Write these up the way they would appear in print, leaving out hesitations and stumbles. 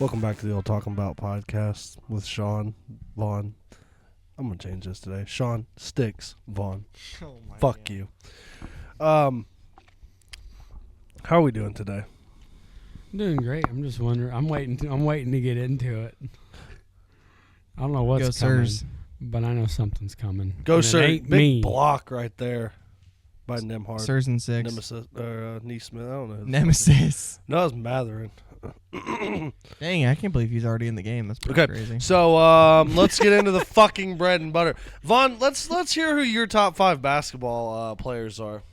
Welcome back to the old Talkin Bout podcast with Sean Vaughn. I'm gonna change this today. Sean Sticks Vaughn. Oh my Fuck God. you. How are we doing today? I'm doing great. I'm just wondering. I'm waiting to get into it. I don't know what's Go coming, Sirs. but I know something's coming. Go, And it sir. ain't Big me. block right there by Nemhard. Sirs and six. Nemesis or Neesmith. I don't know. Nemesis. No, it's Matherin. Dang, I can't believe he's already in the game. That's pretty Okay, crazy. so let's get into the fucking bread and butter. Vaughn, let's hear who your top 5 basketball players are.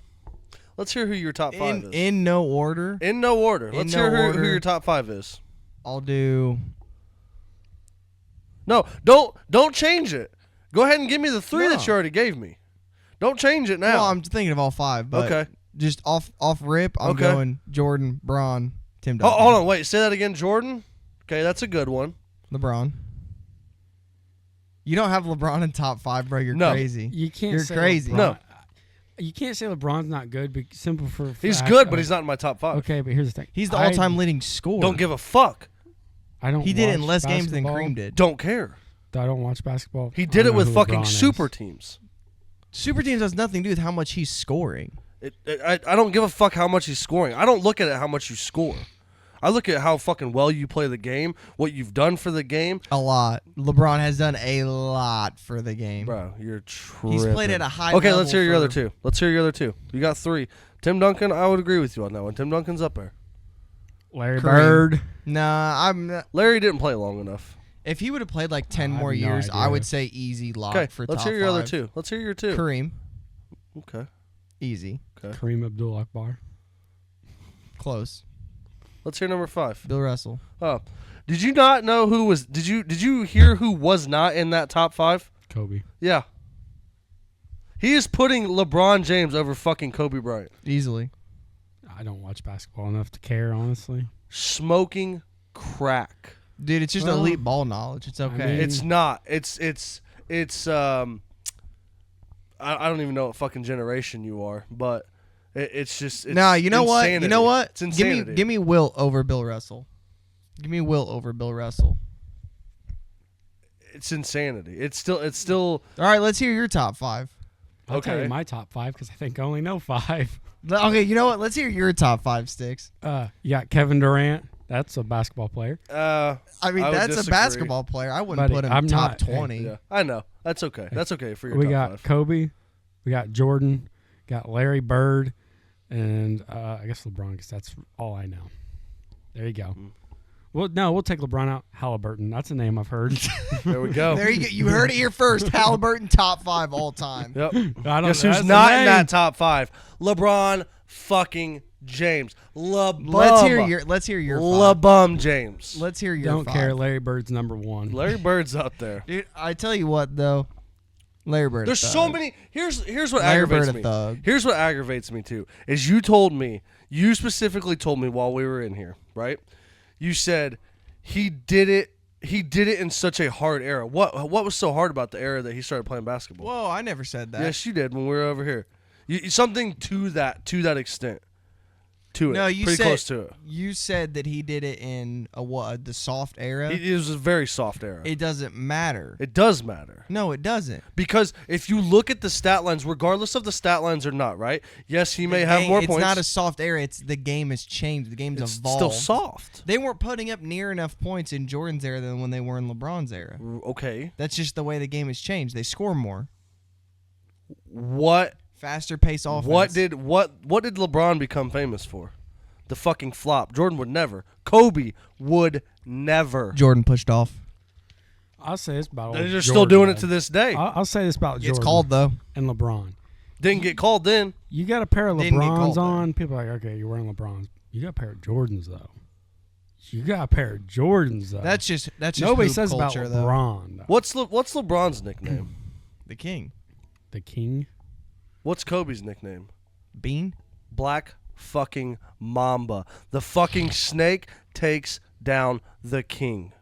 Let's hear who your top 5 is. In no order, In no order. In Let's no hear who order. your top 5 is. I'll do. No, don't change it. Go ahead and give me the 3 No. that you already gave me. Don't change it now. Well, I'm thinking of all 5, but Okay. just off rip, I'm Okay. going Jordan, Braun, Tim Oh, Duncan. hold on, wait. Say that again, Jordan. Okay, that's a good one. LeBron. You don't have LeBron in top 5, bro. You're No. crazy. You can't. You're say crazy. LeBron. No. You can't say LeBron's not good. Simple for He's fact good, but of- he's not in my top 5. Okay, but here's the thing. He's the all-time leading scorer. Don't give a fuck. I don't. He did it in watch less games than basketball. Cream did. Don't care. I don't watch basketball. He I did don't it know with who fucking LeBron is. super teams. Super teams has nothing to do with how much he's scoring. I don't give a fuck how much he's scoring. I don't look at it how much you score. I look at how fucking well you play the game, what you've done for the game. A lot. LeBron has done a lot for the game. Bro, you're tripping. He's played at a high Okay, level. let's hear your other for- 2. Let's hear your other 2. You got 3. Tim Duncan, I would agree with you on that one. Tim Duncan's up there. Larry Kareem. Bird. Nah, I'm not. Larry didn't play long enough. If he would have played like 10 I have more no years, I idea. would say easy lock Okay, for let's top hear your other 5. 2. Let's hear your 2. Kareem, Okay. easy, Kareem Abdul-Jabbar. close. Let's hear number 5. Bill Russell. Oh. Did you not know who was Did you hear who was not in that top 5? Kobe. Yeah. He is putting LeBron James over fucking Kobe Bryant. Easily. I don't watch basketball enough to care, honestly. Smoking crack. Dude, it's just Well, elite ball knowledge. It's okay. mean- It's not. It's I don't even know what fucking generation you are, but it's just it's nah, you know what? You insanity. know what? It's insanity. Give me Wilt over Bill Russell. Give me Wilt over Bill Russell. It's insanity. It's still All right, let's hear your top 5. I'll tell Okay. you my top 5 because I think I only know 5. Okay, you know what? Let's hear your top 5, Sticks. You got Kevin Durant. That's a basketball player. I mean, I would that's a disagree. basketball player. I wouldn't Buddy, put him I'm top not- 20. Yeah, I know. That's okay. That's okay for your We top got 5. Kobe. We got Jordan. Got Larry Bird. And I guess LeBron because that's all I know. There you go. Well, no, we'll take LeBron out. Halliburton. That's a name I've heard. There we go. There you go. You heard it here first. Halliburton top 5 all time. Yep. I don't Guess know. who's That's not a in name. that top 5? LeBron fucking James. Let's hear your 5. LeBum James. Let's hear your Don't 5. care. Larry Bird's number 1. Larry Bird's up there. Dude, I tell you what though, Larry Bird. There's a so thug. many. Here's what Larry aggravates Bird a me. thug. Here's what aggravates me too. Is you specifically told me while we were in here, right? You said he did it in such a hard era. What was so hard about the era that he started playing basketball? Whoa, I never said that. Yes, you did when we were over here. Something to that extent. To it. No, you pretty said close to it. You said that he did it in the soft era. It was a very soft era. It doesn't matter. It does matter. No, it doesn't. Because if you look at the stat lines, regardless of the stat lines or not, right? Yes, he may have more It's points. not a soft era. It's the game has changed. The game's It's evolved. still soft. They weren't putting up near enough points in Jordan's era than when they were in LeBron's era. Okay. That's just the way the game has changed. They score more, What faster pace offense. What did LeBron become famous for? The fucking flop. Jordan would never. Kobe would never. Jordan pushed off? I'll say this about They're old still Jordan, doing it though. to this day. I'll say this about Jordan. It's called though. And LeBron. Didn't get called then. You got a pair of Didn't get called LeBrons on. People are like, okay, you're wearing LeBrons. You got a pair of Jordans though. You got a pair of Jordans though. That's just Nobody hoop says about culture, though. LeBron. Though. What's LeBron's nickname? The king. The king? What's Kobe's nickname? Bean. Black fucking Mamba. The fucking snake takes down the king.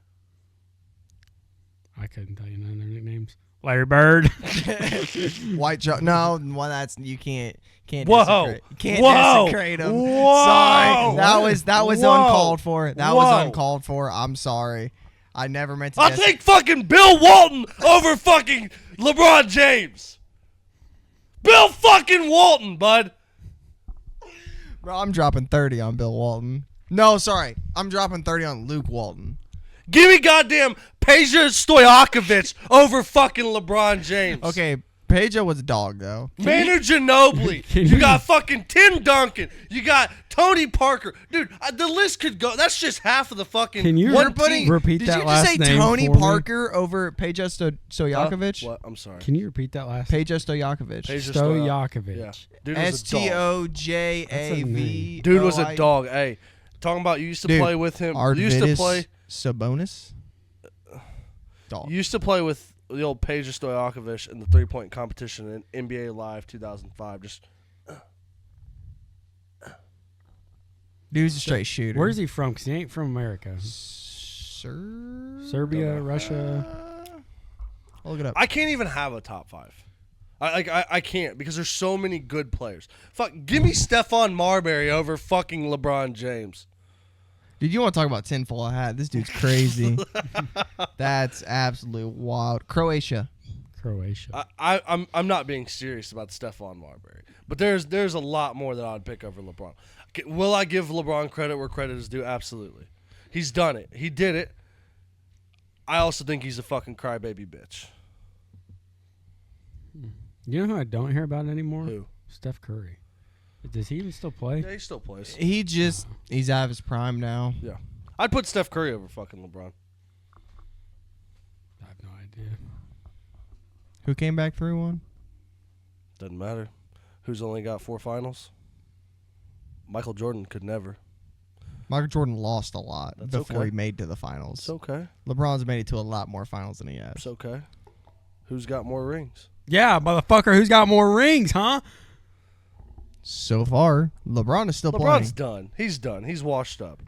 I couldn't tell you none of their nicknames. Larry Bird. White Joe. No, well, that's you can't Whoa. desecrate. Can't Whoa. desecrate him. Whoa. Sorry, that was Whoa. uncalled for. That was Whoa. uncalled for. I'm sorry. I never meant to. I take fucking Bill Walton over fucking LeBron James. Bill fucking Walton, bud. Bro, I'm dropping 30 on Bill Walton. No, sorry, I'm dropping 30 on Luke Walton. Give me goddamn Peja Stojakovic over fucking LeBron James. Okay, Peja was a dog though. Manu Ginobili. You got fucking Tim Duncan. You got Tony Parker. Dude, the list could go. That's just half of the fucking Can you one repeat team. repeat Did that you last just say name Tony for me? Parker over Peja Stojakovic? What? I'm sorry. Can you repeat that last? Peja Stojakovic. Peja Stojakovic. Yeah. Dude was a dog. STOJAV. Dude was a dog. Hey, talking about you used to Dude, play with him. You Arvidas used to play. Sabonis. Dog. You used to play with the old Peja Stojakovic in the 3-point competition in NBA Live 2005. Just Dude's a straight shooter. Where's he from? Because he ain't from America. Serbia, Russia. I'll look it up. I can't even have a top 5. I can't because there's so many good players. Fuck, give me Stephon Marbury over fucking LeBron James. Dude, you want to talk about tinfoil hat? This dude's crazy. That's absolutely wild. Croatia. I'm not being serious about Stephon Marbury, but there's a lot more that I'd pick over LeBron. Will I give LeBron credit where credit is due? Absolutely. He's done it. He did it. I also think he's a fucking crybaby bitch. You know who I don't hear about anymore? Who? Steph Curry. Does he even still play? Yeah, he still plays. He's out of his prime now. Yeah. I'd put Steph Curry over fucking LeBron. I have no idea. Who came back 3-1? Doesn't matter. Who's only got 4 finals? Michael Jordan could never. Michael Jordan lost a lot That's before okay. he made to the finals. It's okay. LeBron's made it to a lot more finals than he has. It's okay. Who's got more rings? Yeah, motherfucker, who's got more rings, huh? So far, LeBron is still LeBron's playing. done. He's done. He's washed up.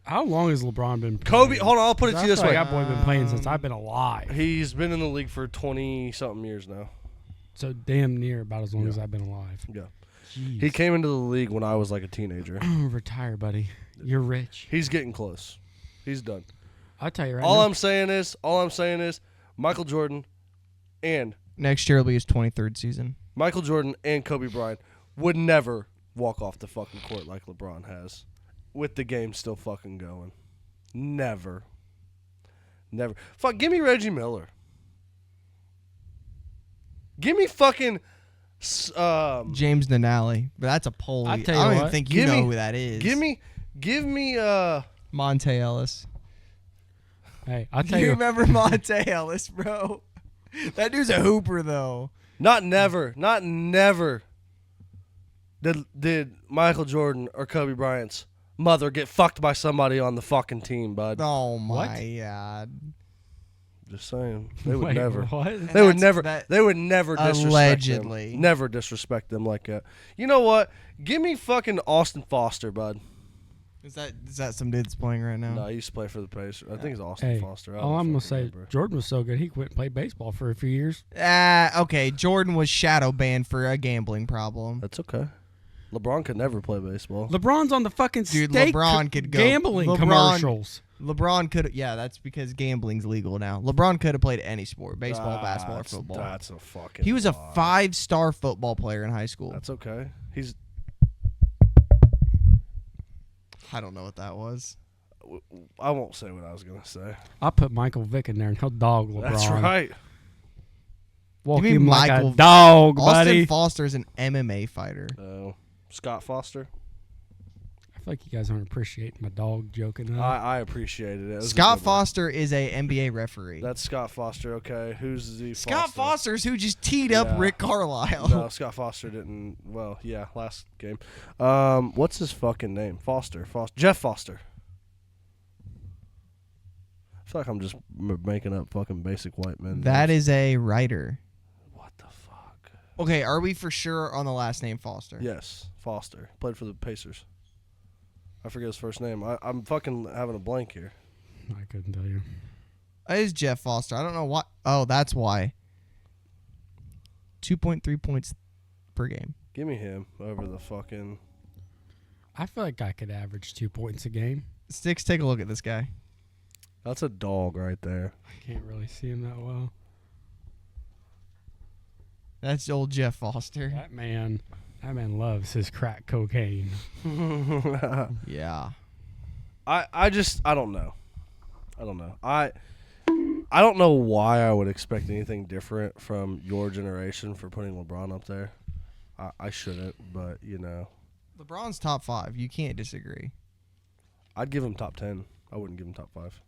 How long has LeBron been playing? Kobe, hold on, I'll put it to you this way. That boy been playing since I've been alive. He's been in the league for 20-something years now. So damn near about as long as I've been alive. Yeah. Jeez. He came into the league when I was like a teenager. Retire, buddy. You're rich. He's getting close. He's done. I'll tell you right All now. I'm saying is Michael Jordan and Next year will be his 23rd season. Michael Jordan and Kobe Bryant would never walk off the fucking court like LeBron has with the game still fucking going. Never. Never. Fuck, give me Reggie Miller. Give me fucking James Nanali. But that's a Pole. I'll I tell you don't even what. think you know who that is. Give me Monte Ellis. Hey, I'll tell You you. remember Monte Ellis, bro? That dude's a hooper, though. not never did Michael Jordan or Kobe Bryant's mother get fucked by somebody on the fucking team, bud. Oh, my What? God. Just saying. They would Wait, never. What? They would That's- never. that- They would never disrespect Allegedly. them. Never disrespect them like that. You know what? Give me fucking Austin Foster, bud. Is that some dude that's playing right now? No, he used to play for the Pacers. I think it's Austin Hey, Foster. I all don't I'm gonna fucking say, remember. Jordan was so good he quit and played baseball for a few years. Okay. Jordan was shadow banned for a gambling problem. That's okay. LeBron could never play baseball. LeBron's on the fucking Dude, steak LeBron could go- gambling LeBron- commercials. LeBron could. Yeah, that's because gambling's legal now. LeBron could have played any sport: baseball, basketball, or football. That's a fucking. He was a lie. 5-star football player in high school. That's okay. He's. I don't know what that was. I won't say what I was gonna say. I'll put Michael Vick in there and he'll dog LeBron. That's right. Walk You mean him like Michael- a dog, Austin buddy. Foster's an MMA fighter. Scott Foster. I feel like you guys aren't appreciating my dog joking. I appreciated it. It was a Scott good one. Foster is a NBA referee. That's Scott Foster. Okay, who's the Scott Foster? Foster's who just teed up Yeah. Rick Carlisle. No, Scott Foster didn't. Well, yeah, last game. What's his fucking name? Foster. Jeff Foster. I feel like I'm just making up fucking basic white men. That names. is a writer. What the fuck? Okay, are we for sure on the last name Foster? Yes, Foster played for the Pacers. I forget his first name. I'm fucking having a blank here. I couldn't tell you. It is Jeff Foster. I don't know why. Oh, that's why. 2.3 points per game. Give me him over the fucking. I feel like I could average 2 points a game. Sticks, take a look at this guy. That's a dog right there. I can't really see him that well. That's old Jeff Foster. That man loves his crack cocaine. Yeah. I don't know. I don't know why I would expect anything different from your generation for putting LeBron up there. I shouldn't, but LeBron's top 5. You can't disagree. I'd give him top 10. I wouldn't give him top 5.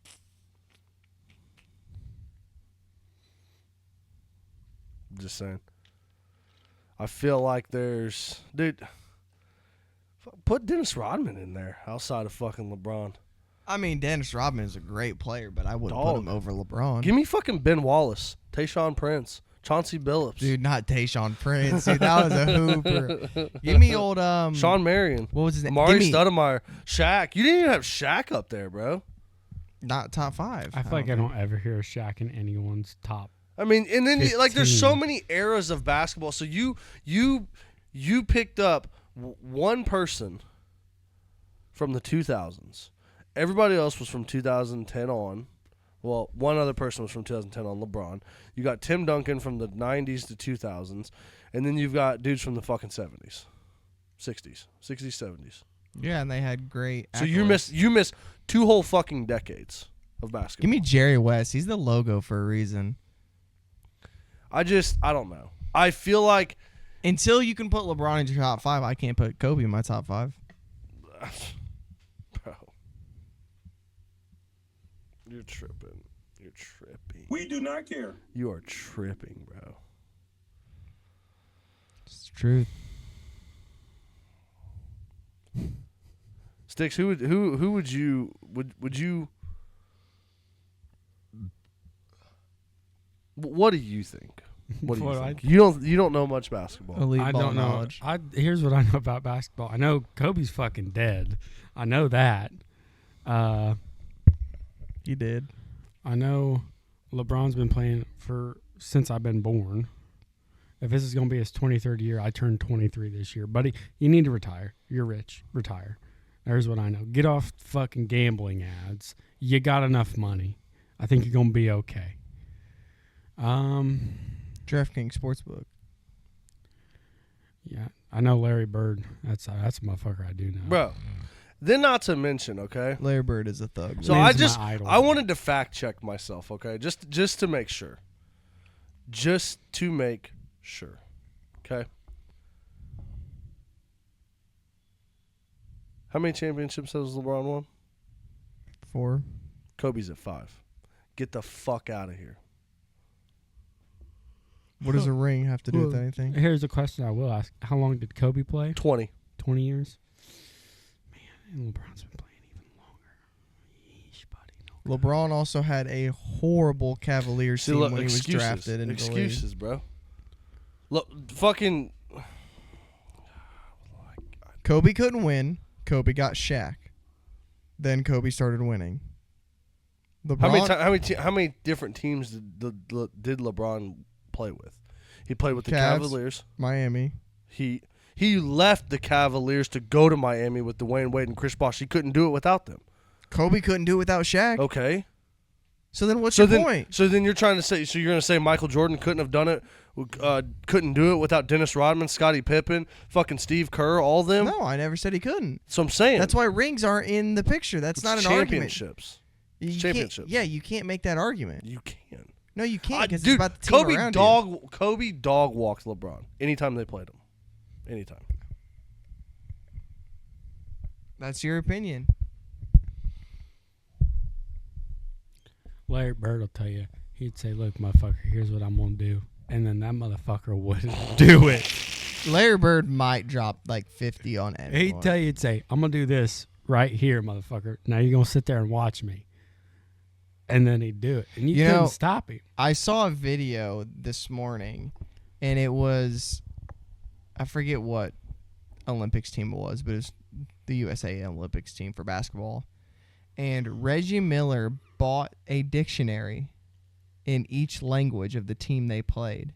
Just saying. I feel like dude, put Dennis Rodman in there outside of fucking LeBron. I mean, Dennis Rodman is a great player, but I wouldn't put Dog. him over LeBron. Give me fucking Ben Wallace, Tayshaun Prince, Chauncey Billups. Dude, not Tayshaun Prince. Dude, that was a hooper. Give me old Sean Marion. What was his name? Amari Give me- Stoudemire. Shaq. You didn't even have Shaq up there, bro. Not top 5. I feel like I don't ever hear Shaq in anyone's top. I mean, and then there's so 15. many eras of basketball. So you picked up one person from the 2000s. Everybody else was from 2010 on. Well, one other person was from 2010 on, LeBron. You got Tim Duncan from the 90s to 2000s, and then you've got dudes from the fucking 70s, 60s, 70s. Yeah, and they had great. So accolades. you missed 2 whole fucking decades of basketball. Give me Jerry West. He's the logo for a reason. I don't know. I feel like Until you can put LeBron in your top 5, I can't put Kobe in my top 5. bro, you're tripping. You're tripping. We do not care. You are tripping, bro. It's the truth. Sticks, who would you what do you think? What do you What think? You don't know much basketball. Elite I ball don't know. knowledge. Here's what I know about basketball. I know Kobe's fucking dead. I know that. You did. I know LeBron's been playing since I've been born. If this is going to be his 23rd year, I turned 23 this year. Buddy, you need to retire. You're rich. Retire. There's what I know. Get off fucking gambling ads. You got enough money. I think you're going to be okay. DraftKings Sportsbook. Yeah, I know Larry Bird. That's a motherfucker I do know. Bro. Then not to mention, okay? Larry Bird is a thug. So Man's my idol. I wanted to fact check myself, okay? Just to make sure. Just to make sure. Okay? How many championships has LeBron won? 4. Kobe's at 5. Get the fuck out of here. What does a ring have to do with anything? Here's a question I will ask. How long did Kobe play? 20. 20 years? Man, and LeBron's been playing even longer. Yeesh, buddy. No. LeBron also had a horrible Cavaliers team when he was drafted into the league. Excuses, bro. Look, fucking. Kobe couldn't win. Kobe got Shaq. Then Kobe started winning. LeBron, How many different teams did LeBron play with? He played with the Cavs. Cavaliers. Miami. He left the Cavaliers to go to Miami with Dwayne Wade and Chris Bosh. He couldn't do it without them. Kobe couldn't do it without Shaq. Okay. So then what's your point? So then you're trying to say, so you're going to say Michael Jordan couldn't have done it, couldn't do it without Dennis Rodman, Scottie Pippen, fucking Steve Kerr, all of them? No, I never said he couldn't. So I'm saying. That's why rings aren't in the picture. That's it's not an argument. championships. You can't- Championships. Yeah, you can't make that argument. You can. No, you can't because it's Dude, about the team around you. Kobe dog walked LeBron anytime they played him. Anytime. That's your opinion. Larry Bird will tell you. He'd say, look, motherfucker, here's what I'm going to do. And then that motherfucker wouldn't do it. Larry Bird might drop like 50 on anyone. He'd tell you, he'd say, I'm going to do this right here, motherfucker. Now you're going to sit there and watch me. And then he'd do it. And you couldn't stop him. I saw a video this morning, and it was, I forget what Olympics team it was, but it was the USA Olympics team for basketball. And Reggie Miller bought a dictionary in each language of the team they played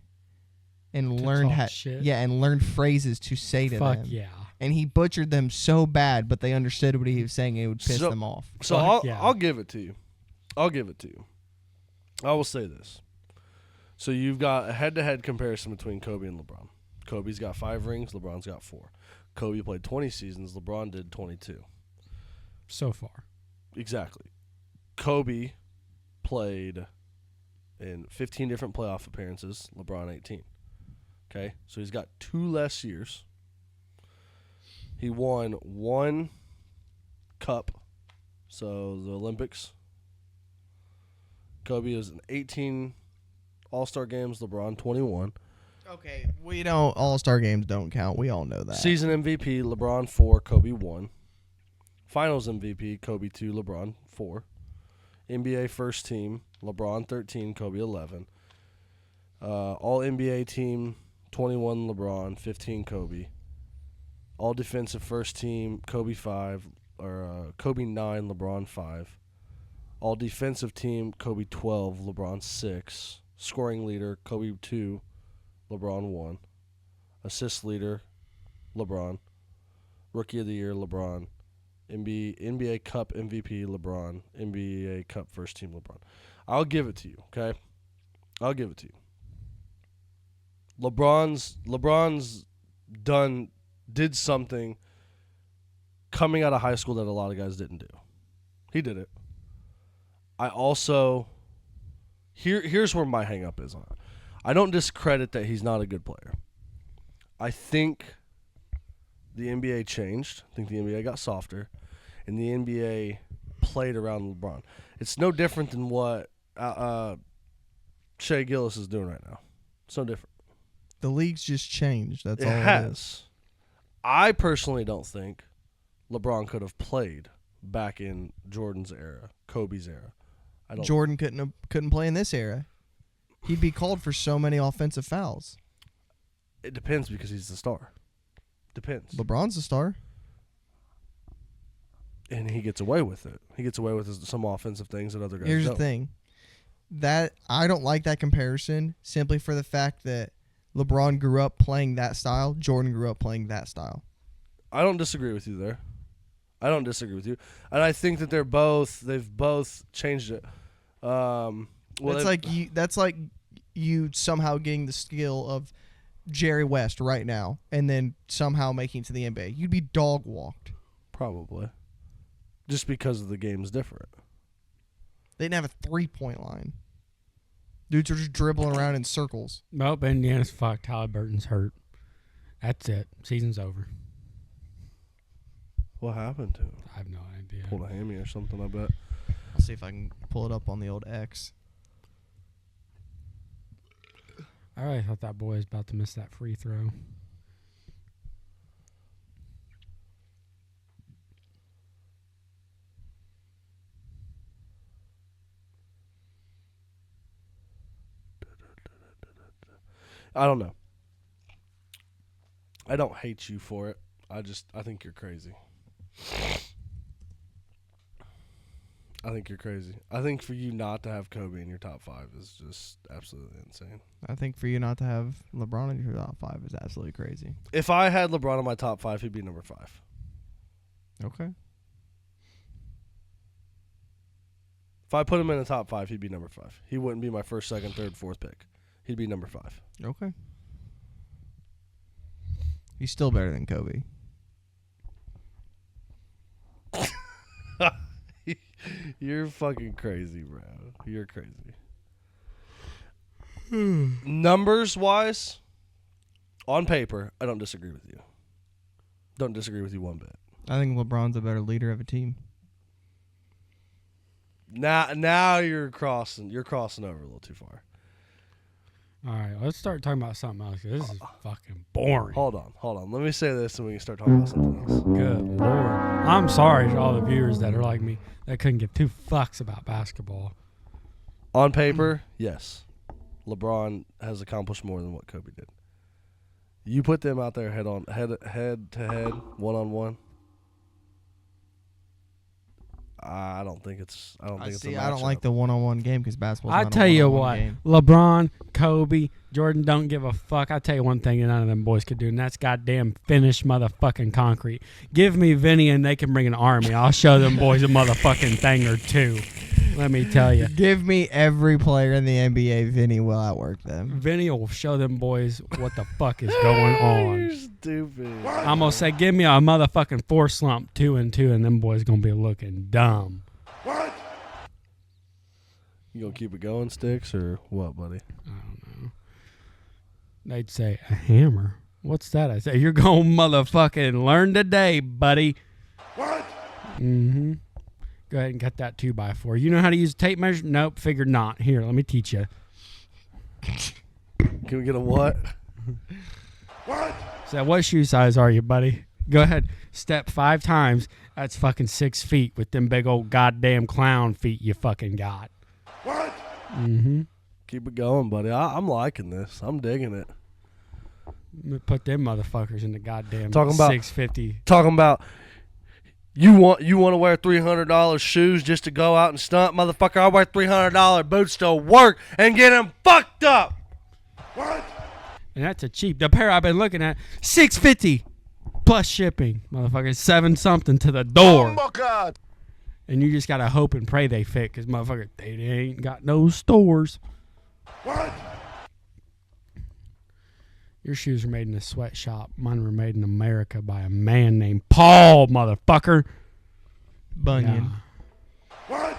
and To learned talk shit. and learned phrases to say to Fuck them. yeah. And he butchered them so bad, but they understood what he was saying and it would piss them off. So I'll give it to you. I'll give it to you. I will say this. So you've got a head-to-head comparison between Kobe and LeBron. Kobe's got 5 rings. LeBron's got 4. Kobe played 20 seasons. LeBron did 22. So far. Exactly. Kobe played in 15 different playoff appearances. LeBron 18. Okay? So he's got 2 less years. He won 1 cup. So the Olympics. Kobe was in 18 All-Star games. LeBron 21. Okay, we don't. All-Star games don't count. We all know that. Season MVP, LeBron 4, Kobe 1. Finals MVP, Kobe 2, LeBron 4. NBA first team, LeBron 13, Kobe 11. All NBA team, 21 LeBron, 15 Kobe. All defensive first team, Kobe 5, Kobe 9, LeBron 5. All defensive team, Kobe 12, LeBron 6. Scoring leader, Kobe 2, LeBron 1. Assist leader, LeBron. Rookie of the year, LeBron. NBA Cup MVP, LeBron. NBA Cup first team, LeBron. I'll give it to you, okay? I'll give it to you. LeBron's did something coming out of high school that a lot of guys didn't do. He did it. I also here's where my hang up is on it. I don't discredit that he's not a good player. I think the NBA changed. I think the NBA got softer, and the NBA played around LeBron. It's no different than what Shea Gillis is doing right now. It's no different. The league's just changed. That's all It it is. has. I personally don't think LeBron could have played back in Jordan's era, Kobe's era. I don't. Jordan couldn't play in this era. He'd be called for so many offensive fouls. It depends because he's the star. Depends. LeBron's a star. And he gets away with it. He gets away with some offensive things that other guys Here's don't. the thing. That I don't like that comparison simply for the fact that LeBron grew up playing that style. Jordan grew up playing that style. I don't disagree with you there. I don't disagree with you. And I think that they've both changed it. That's like you somehow getting the skill of Jerry West right now and then somehow making it to the NBA. You'd be dog walked. Probably. Just because the game's different. They didn't have a 3-point line. Dudes are just dribbling around in circles. Nope, Indiana's fucked. Halliburton's hurt. That's it. Season's over. What happened to him? I have no idea. Pulled a hammy or something, I bet. I'll see if I can pull it up on the old X. I really thought that boy was about to miss that free throw. I don't know. I don't hate you for it. I think you're crazy. I think you're crazy. I think for you not to have Kobe in your top 5 is just absolutely insane. I think for you not to have LeBron in your top 5 is absolutely crazy. If I had LeBron in my top 5, he'd be number 5. Okay. If I put him in the top 5, he'd be number 5. He wouldn't be my first, second, third, fourth pick. He'd be number 5. Okay. He's still better than Kobe. You're fucking crazy, bro. You're crazy. Numbers wise, on paper, I don't disagree with you. Don't disagree with you one bit. I think LeBron's a better leader of a team. Now you're crossing over a little too far. All right, let's start talking about something else. 'Cause this is fucking boring. Hold on. Let me say this and we can start talking about something else. Good Lord. I'm sorry to all the viewers that are like me that couldn't give 2 fucks about basketball. On paper, yes. LeBron has accomplished more than what Kobe did. You put them out there head to head, 1-on-1. I don't think it's. I don't think it's. See, a I don't like matchup. the one-on-one game because basketball's I not tell a you one-on-one what, game. LeBron, Kobe, Jordan don't give a fuck. I tell you one thing that none of them boys could do, and that's goddamn finish motherfucking concrete. Give me Vinny and they can bring an army. I'll show them boys a motherfucking thing or two. Let me tell you. Give me every player in the NBA. Vinny will outwork them. Vinny will show them boys what the fuck is going on. You're stupid. I'm going to say, give me a motherfucking 4 slump, 2-2, and them boys going to be looking dumb. You gonna keep it going, Sticks, or what, buddy? I don't know. They'd say, a hammer? What's that? I say, you're going to motherfucking learn today, buddy. What? Mm-hmm. Go ahead and cut that 2x4. You know how to use a tape measure? Nope, figured not. Here, let me teach you. Can we get a what? So what shoe size are you, buddy? Go ahead. Step 5 times. That's fucking 6 feet with them big old goddamn clown feet you fucking got. What? Mm-hmm. Keep it going, buddy. I'm liking this. I'm digging it. Put them motherfuckers in the goddamn Talking about 650. Talking about you want to wear $300 shoes just to go out and stunt, motherfucker. I wear $300 boots to work and get them fucked up. What? And that's a cheap. The pair I've been looking at, $650 plus shipping, motherfucker. 7 something to the door. Oh my God. And you just gotta hope and pray they fit, cause motherfucker, they ain't got no stores. What? Your shoes are made in a sweatshop. Mine were made in America by a man named Paul, motherfucker. Bunyan. Yeah. What?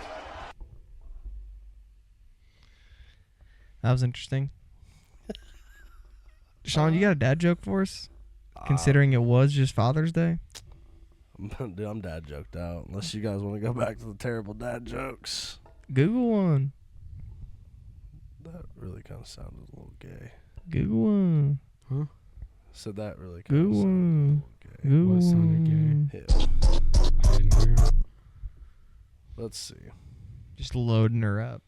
That was interesting. Sean, you got a dad joke for us? Considering it was just Father's Day? Dude, I'm dad joked out. Unless you guys want to go back to the terrible dad jokes. Google one. That really kind of sounded a little gay. Google one. Huh? So that really kind of sounded a little gay. Google What sounded gay? Yeah. I didn't hear it. Let's see. Just loading her up.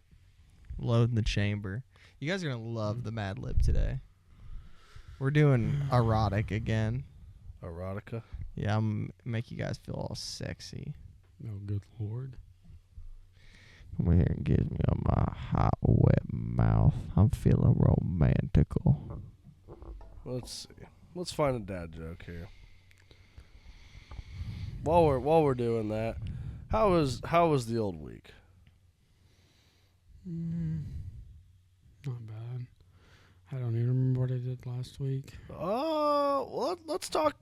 Loading the chamber. You guys are going to love the Mad Lib today. We're doing erotic again. Erotica? Yeah, I'm make you guys feel all sexy. Oh, good Lord. Come here and give me on my hot, wet mouth. I'm feeling romantical. Let's see. Let's find a dad joke here. While we're doing that, how was the old week? Not bad. I don't even remember what I did last week. Well, let's talk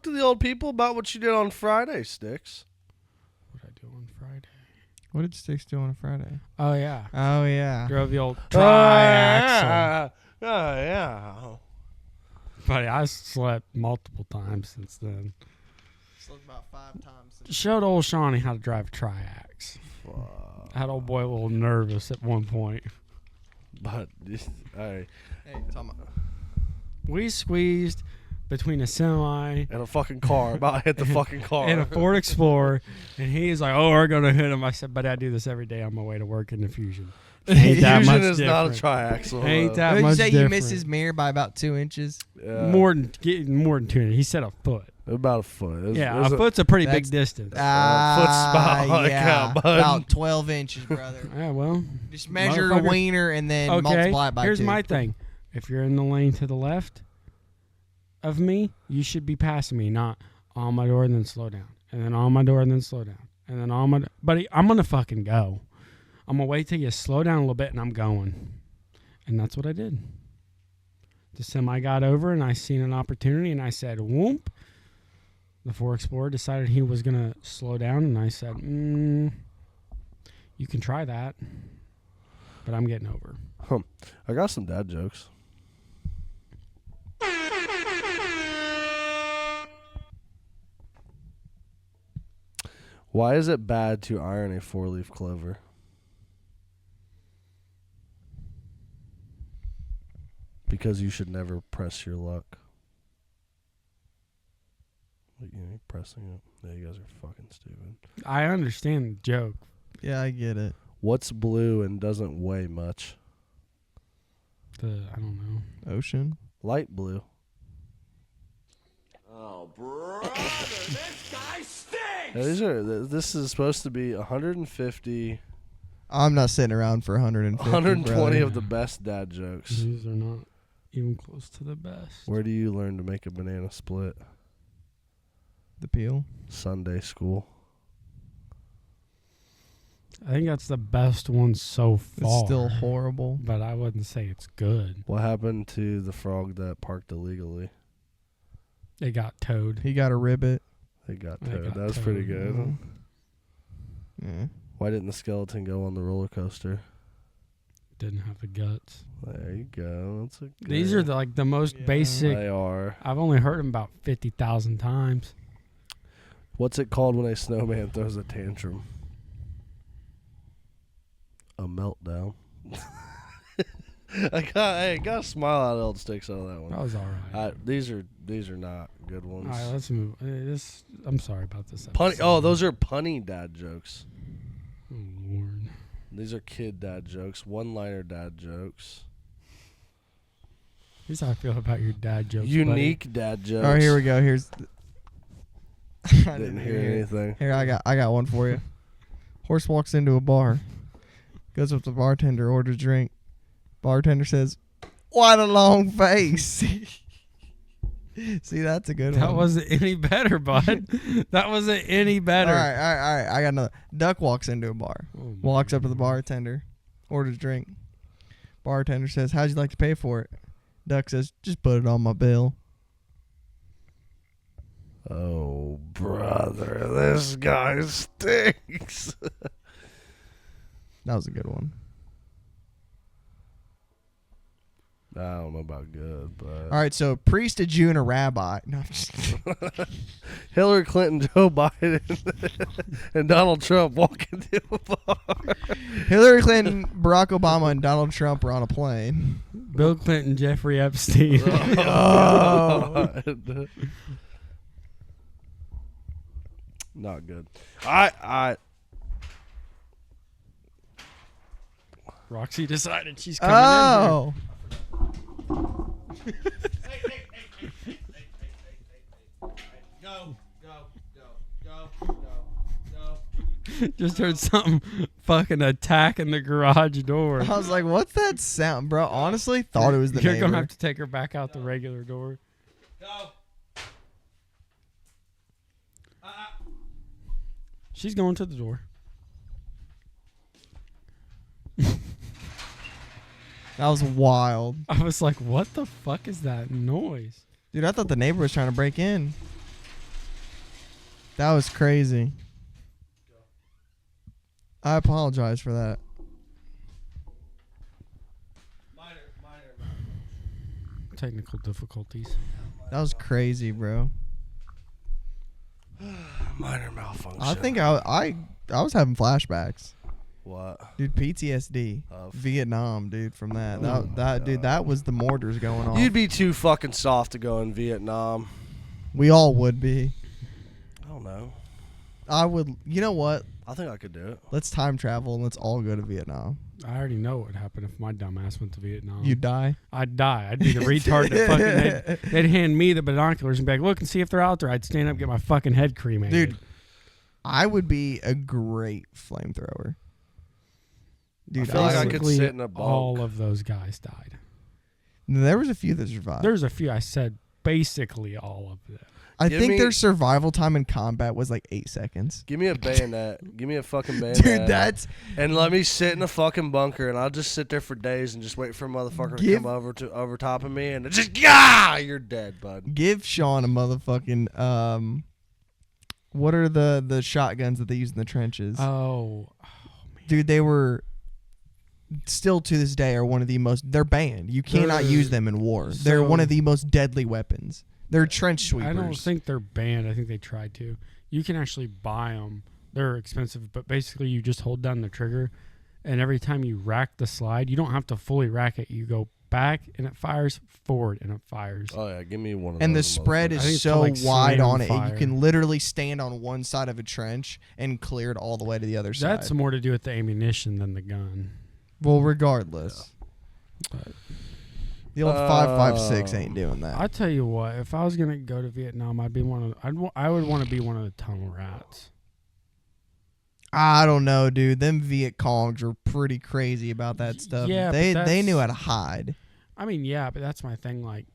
to the old people about what you did on Friday, Sticks. What did I do on Friday? What did Sticks do on a Friday? Oh, yeah. Oh, yeah. Drove the old triaxle. Oh, yeah. Buddy, I slept multiple times since then. Slept about 5 times. Showed old Shawnee how to drive a triax. That old boy a little nervous at one point. But, hey, Tom. We squeezed between a semi and a fucking car. About to hit the fucking car. and a Ford Explorer, and he's like, "Oh, we're gonna hit him." I said, "But I do this every day on my way to work in the Fusion. Ain't that much Fusion is not a different. triaxle. Ain't that Did you much say different." you missed his mirror by about 2 inches? More than 2. He said a foot. About a foot. It was A foot's a pretty big That's- distance. foot's about yeah, bud. about 12 inches, brother. Yeah, well, Just measure a Motherfucker. wiener and then okay. multiply it by Here's 2. my thing: if you're in the lane to the left of me, you should be passing me, not on my door and then slow down, and then on my door and then slow down, and then on my. Buddy, I'm gonna fucking go. I'm gonna wait till you slow down a little bit, and I'm going. And that's what I did. The semi got over, and I seen an opportunity, and I said, "Whoop." The Ford Explorer decided he was gonna slow down, and I said, "You can try that, but I'm getting over." I got some dad jokes. Why is it bad to iron a 4-leaf clover? Because you should never press your luck. Like, you know, you're pressing it. Yeah, you guys are fucking stupid. I understand the joke. Yeah, I get it. What's blue and doesn't weigh much? I don't know. Ocean. Light blue. Oh, brother, this guy stinks! This is supposed to be 150, I'm not sitting around for 150. 120 brother. of the best dad jokes. These are not even close to the best. Where do you learn to make a banana split? The peel. Sunday school. I think that's the best one so far. It's still horrible. But I wouldn't say it's good. What happened to the frog that parked illegally? They got towed. He got a ribbit. They got They towed. got That was towed. pretty good. Mhm. Yeah. Why didn't the skeleton go on the roller coaster? Didn't have the guts. There you go. That's a good. These are the most Yeah. basic. They are. I've only heard them about 50,000 times. What's it called when a snowman throws a tantrum? A meltdown. I got a smile out of old sticks out of that one. That was all right. These are not good ones. All right, let's move. I'm sorry about this. Punny. episode. Oh, those are punny dad jokes. Oh, Lord. These are kid dad jokes. One-liner dad jokes. Here's how I feel about your dad jokes. Unique dad jokes. All right, here we go. Here's. I Didn't hear anything. Here, I got one for you. Horse walks into a bar, goes up to the bartender, orders a drink. Bartender says, "What a long face." See, that's a good That one. wasn't any better, bud. That wasn't any better. All right. I got another. Duck walks into a bar, Oh, walks up to the man. bartender, orders a drink. Bartender says, "How'd you like to pay for it?" Duck says, "Just put it on my bill." Oh, brother, this guy stinks. That was a good one. I don't know about good, but All right, so a priest, a Jew, and a rabbi. No, I'm just kidding. Hillary Clinton, Joe Biden, and Donald Trump walk into a bar. Hillary Clinton, Barack Obama, and Donald Trump are on a plane. Bill Clinton, Jeffrey Epstein. Oh. God. Not good. I Roxy decided she's coming in Oh. here. Just heard something fucking attack in the garage door. I was like, what's that sound, bro? Honestly, thought it was the You're neighbor. gonna have to take her back out the regular door. She's going to the door. That was wild. I was like, what the fuck is that noise? Dude, I thought the neighbor was trying to break in. That was crazy. I apologize for that. Technical difficulties. That was crazy, bro. minor malfunction. I think I was having flashbacks. What? Dude, PTSD. Of- Vietnam, dude, from that. Oh That dude, that was the mortars going off. You'd be too fucking soft to go in Vietnam. We all would be. I don't know. I would. You know what? I think I could do it. Let's time travel and let's all go to Vietnam. I already know what would happen if my dumb ass went to Vietnam. You'd die. I'd die. I'd be the retard that fucking. They'd hand me the binoculars and be like, "Look and see if they're out there." I'd stand up, and get my fucking head cremated. Dude, I would be a great flamethrower. Dude, I feel like I could Basically, sit in a bunk. all of those guys died. there was a few that survived. There's a few. I said basically all of them. I Give think me- their survival time in combat was like 8 seconds. Give me a bayonet. Give me a fucking bayonet. Dude, that's And let me sit in a fucking bunker, and I'll just sit there for days and just wait for a motherfucker to Give- come over top of me, and just you're dead, bud. give Sean a motherfucking what are the shotguns that they use in the trenches? Oh, Dude, they were still to this day are one of the most. They're banned. You cannot They're- use them in war. They're one so- of the most deadly weapons. They're trench sweepers. I don't think they're banned. I think they tried to. You can actually buy them. They're expensive, but basically you just hold down the trigger, and every time you rack the slide, you don't have to fully rack it. You go back and it fires, forward and it fires. Oh yeah, give me one of And the those spread I think is it's so called, like, wide slam on it. fire. You can literally stand on one side of a trench and clear it all the way to the other side. That's more to do with the ammunition than the gun. Well, regardless. But The old 5.56 ain't doing that. I tell you what, if I was gonna go to Vietnam, I would want to be one of the tunnel rats. I don't know, dude. Them Viet Congs are pretty crazy about that stuff. Yeah, they but they knew that's- how to hide. I mean, yeah, but that's my thing. Like,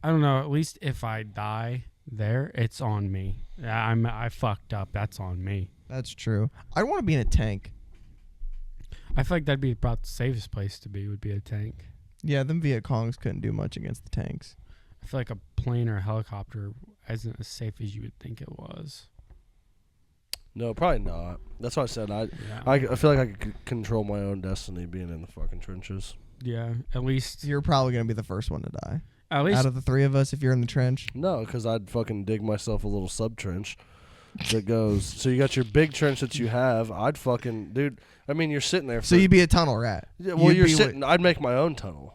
I don't know. At least if I die there, it's on me. I fucked up. That's on me. That's true. I want to be in a tank. I feel like that'd be about the safest place to be. Would be a tank. Yeah, them Viet Congs couldn't do much against the tanks. I feel like a plane or a helicopter isn't as safe as you would think it was. No, probably not. That's why I said Yeah. I feel like I could control my own destiny being in the fucking trenches. Yeah. At least. You're probably gonna be the first one to die At least. out of the three of us if you're in the trench. No, because I'd fucking dig myself a little sub trench that goes. So you got your big trench that you have. I'd fucking dude. I mean, you're sitting there. So you'd be a tunnel rat. Yeah, well, you'd you're be sitting. I'd make my own tunnel,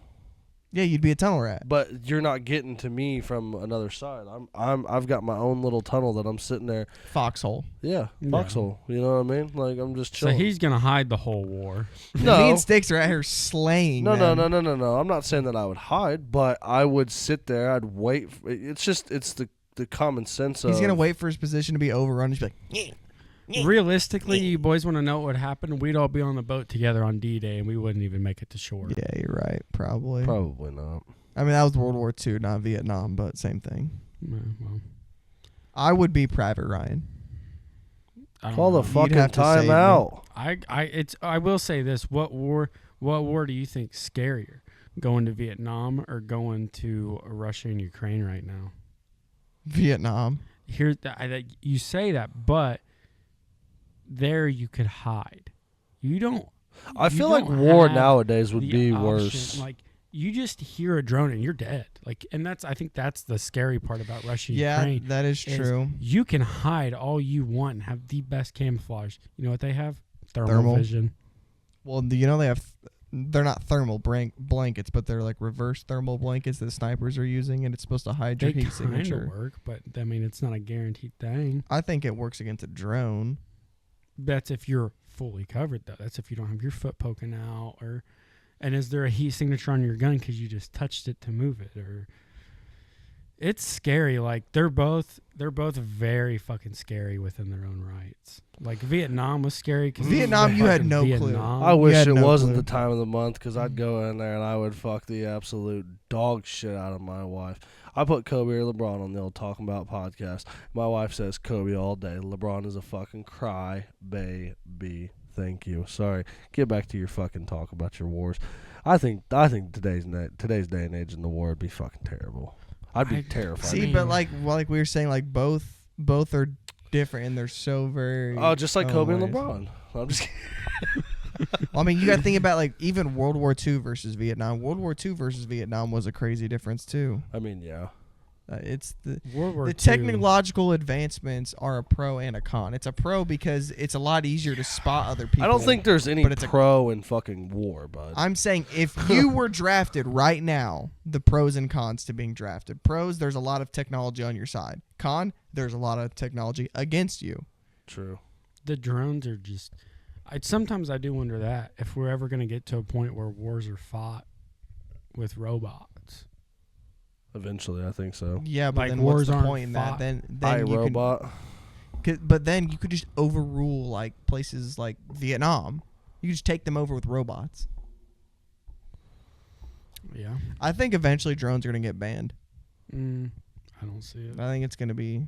Yeah, you'd be a tunnel rat. but you're not getting to me from another side. I've got my own little tunnel that I'm sitting there. Foxhole. Yeah, Yeah. foxhole. You know what I mean? Like I'm just So chilling. he's gonna hide the whole war. no. Me and Sticks are out here slaying. No, them. no. I'm not saying that I would hide, but I would sit there. I'd wait. It's the common sense of. He's gonna wait for his position to be overrun. He's be like, yeah. Realistically, you boys want to know what would happen? We'd all be on the boat together on D-Day, and we wouldn't even make it to shore. Yeah, you're right. Probably. Probably not. I mean, that was World War II, not Vietnam, but same thing. Yeah, well, I would be Private Ryan. I don't Call know. the You'd fucking have to save time me. out. I will say this: what war do you think scarier, going to Vietnam or going to Russia and Ukraine right now? Vietnam. Here, you say that, but there you could hide. You don't. I you feel like don't war have nowadays would the be option. worse. Like you just hear a drone and you're dead. Like, and I think that's the scary part about Russia and Yeah, Ukraine. that is true. You can hide all you want and have the best camouflage. You know what they have? Thermal Thermal. vision. Well, you know they have. They're not thermal blankets, but they're like reverse thermal blankets that snipers are using, and it's supposed to hide your They heat kind of signature. work, but I mean, it's not a guaranteed thing. I think it works against a drone. That's if you're fully covered, though. That's if you don't have your foot poking out, or and is there a heat signature on your gun because you just touched it to move it, or it's scary. Like they're both very fucking scary within their own rights. Like Vietnam was scary because Vietnam, you had no clue. I wish had it no wasn't clue. the time of the month because I'd go in there and I would fuck the absolute dog shit out of my wife. I put Kobe or LeBron on the old Talkin Bout podcast. My wife says Kobe all day. LeBron is a fucking cry baby. Thank you. Sorry. Get back to your fucking talk about your wars. I think today's day and age in the war would be fucking terrible. I'd be terrified. See, mean- but like we were saying, like both are different, and they're so very. Oh, just like Kobe and ways. LeBron. I'm just kidding. I mean, you got to think about like even World War II versus Vietnam. World War II versus Vietnam was a crazy difference too. I mean, yeah. It's the World War the II. technological advancements are a pro and a con. It's a pro because it's a lot easier to spot other people. I don't think there's any but it's a- pro in fucking war, bud. I'm saying if you were drafted right now, the pros and cons to being drafted. Pros, there's a lot of technology on your side. Con, there's a lot of technology against you. True. The drones are just. Sometimes I do wonder that if we're ever going to get to a point where wars are fought with robots. Eventually, I think so. Yeah, but Like, then what's wars the aren't point in that? fought. Then I you robot. but then you could just overrule like places like Vietnam. You could just take them over with robots. Yeah. I think eventually drones are going to get banned. I don't see it. I think it's going to be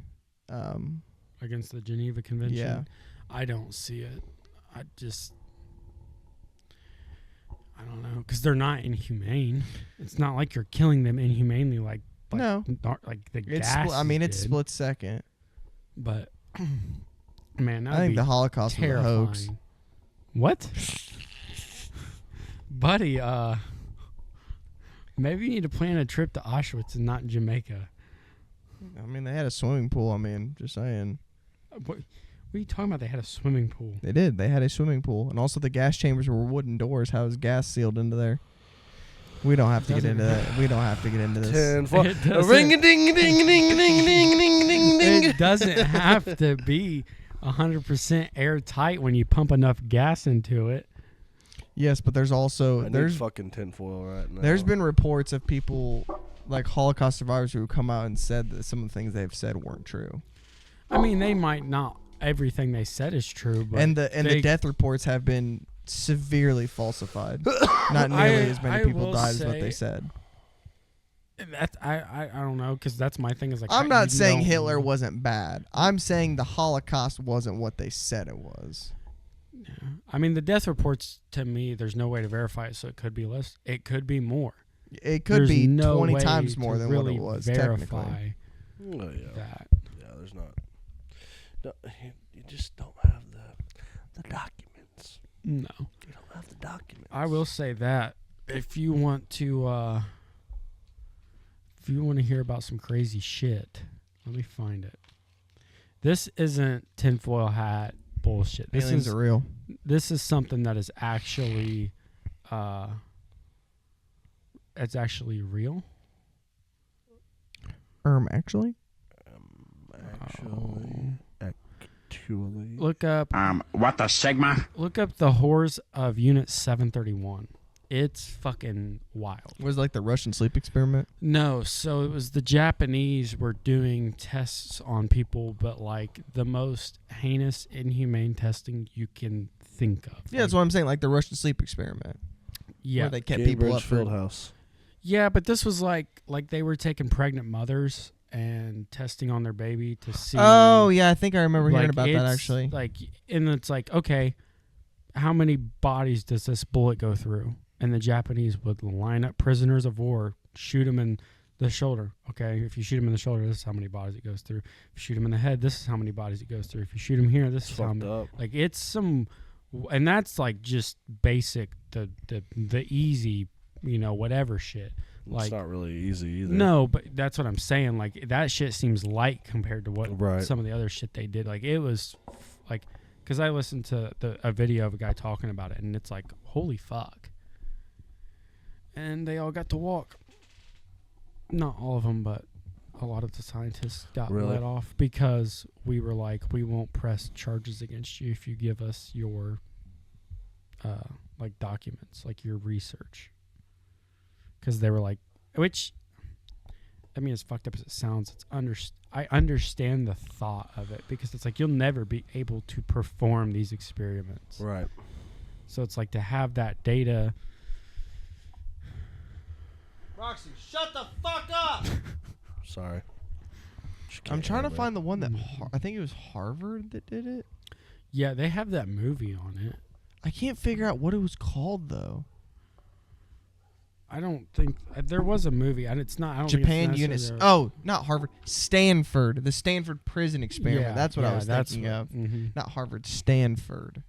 Against the Geneva Convention. Yeah. I don't see it. I don't know, because they're not inhumane. It's not like you're killing them inhumanely, like No. like the it's gas. I mean it's did. split second. But man, I that'd think be the Holocaust was a terrifying. hoax. What, buddy? Maybe you need to plan a trip to Auschwitz and not Jamaica. I mean they had a swimming pool. I mean, just saying. What are you talking about? They had a swimming pool. They did. They had a swimming pool, and also the gas chambers were wooden doors. How is gas sealed into there? We don't have to get Doesn't- into that. We don't have to get into this. 10, 4. It doesn't- Ring a ding ding ding ding ding ding ding ding. It doesn't have to be 100% airtight when you pump enough gas into it. Yes, but there's also I need there's fucking tinfoil right now. There's been reports of people like Holocaust survivors who come out and said that some of the things they've said weren't true. I mean, they might not everything they said is true, but And the death reports have been severely falsified. Not nearly as many people died as what they said. That I don't know, because that's my thing. Is like, I'm not saying don't Hitler know. wasn't bad. I'm saying the Holocaust wasn't what they said it was. Yeah. I mean, the death reports, to me, there's no way to verify it, so it could be less. It could be more. It could There's be no 20 way times to more than really what it was, verify technically. Oh, yeah. that. Yeah, there's not. No, you just don't have the documents. No. You don't have the documents. I will say that if you want to hear about some crazy shit, let me find it. This isn't tinfoil hat bullshit. Aliens are real. This is something that is actually it's actually real. Actually? Actually. Look up What the Sigma? look up the horrors of Unit 731. It's fucking wild. Was it like the Russian sleep experiment? No, so it was the Japanese were doing tests on people, but like the most heinous, inhumane testing you can think of. Yeah, that's what I'm saying. Like the Russian sleep experiment. Yeah, Where they kept people up for... Fieldhouse. yeah, but this was like they were taking pregnant mothers and testing on their baby to see. Oh, yeah. I think I remember hearing like, about that, it's actually. Like, and it's like, okay, how many bodies does this bullet go through? And the Japanese would line up prisoners of war, shoot them in the shoulder. Okay, if you shoot them in the shoulder, this is how many bodies it goes through. If you shoot them in the head, this is how many bodies it goes through. If you shoot them here, this is how many. Up. Like, it's some, and that's like just basic, the easy, whatever shit. Like, It's not really easy either. no, but that's what I'm saying. Like, that shit seems light compared to what Right. some of the other shit they did. Like, it was like, because I listened to a video of a guy talking about it, and it's like, holy fuck. And they all got to walk. Not all of them, but a lot of the scientists got Really? let off because we were like, we won't press charges against you if you give us your like documents, like your research. Because they were like, which, I mean, as fucked up as it sounds, I understand the thought of it, because it's like you'll never be able to perform these experiments. Right. So it's like to have that data. Roxy, shut the fuck up! Sorry. I'm trying to find the one that... I think it was Harvard that did it. Yeah, they have that movie on it. I can't figure out what it was called, though. I don't think there was a movie, and it's not. I don't think Japan it's Unis. necessarily- Oh, not Harvard. Stanford. The Stanford prison experiment. Yeah, That's what I yeah, was that's thinking what- of. mhm. Not Harvard. Stanford.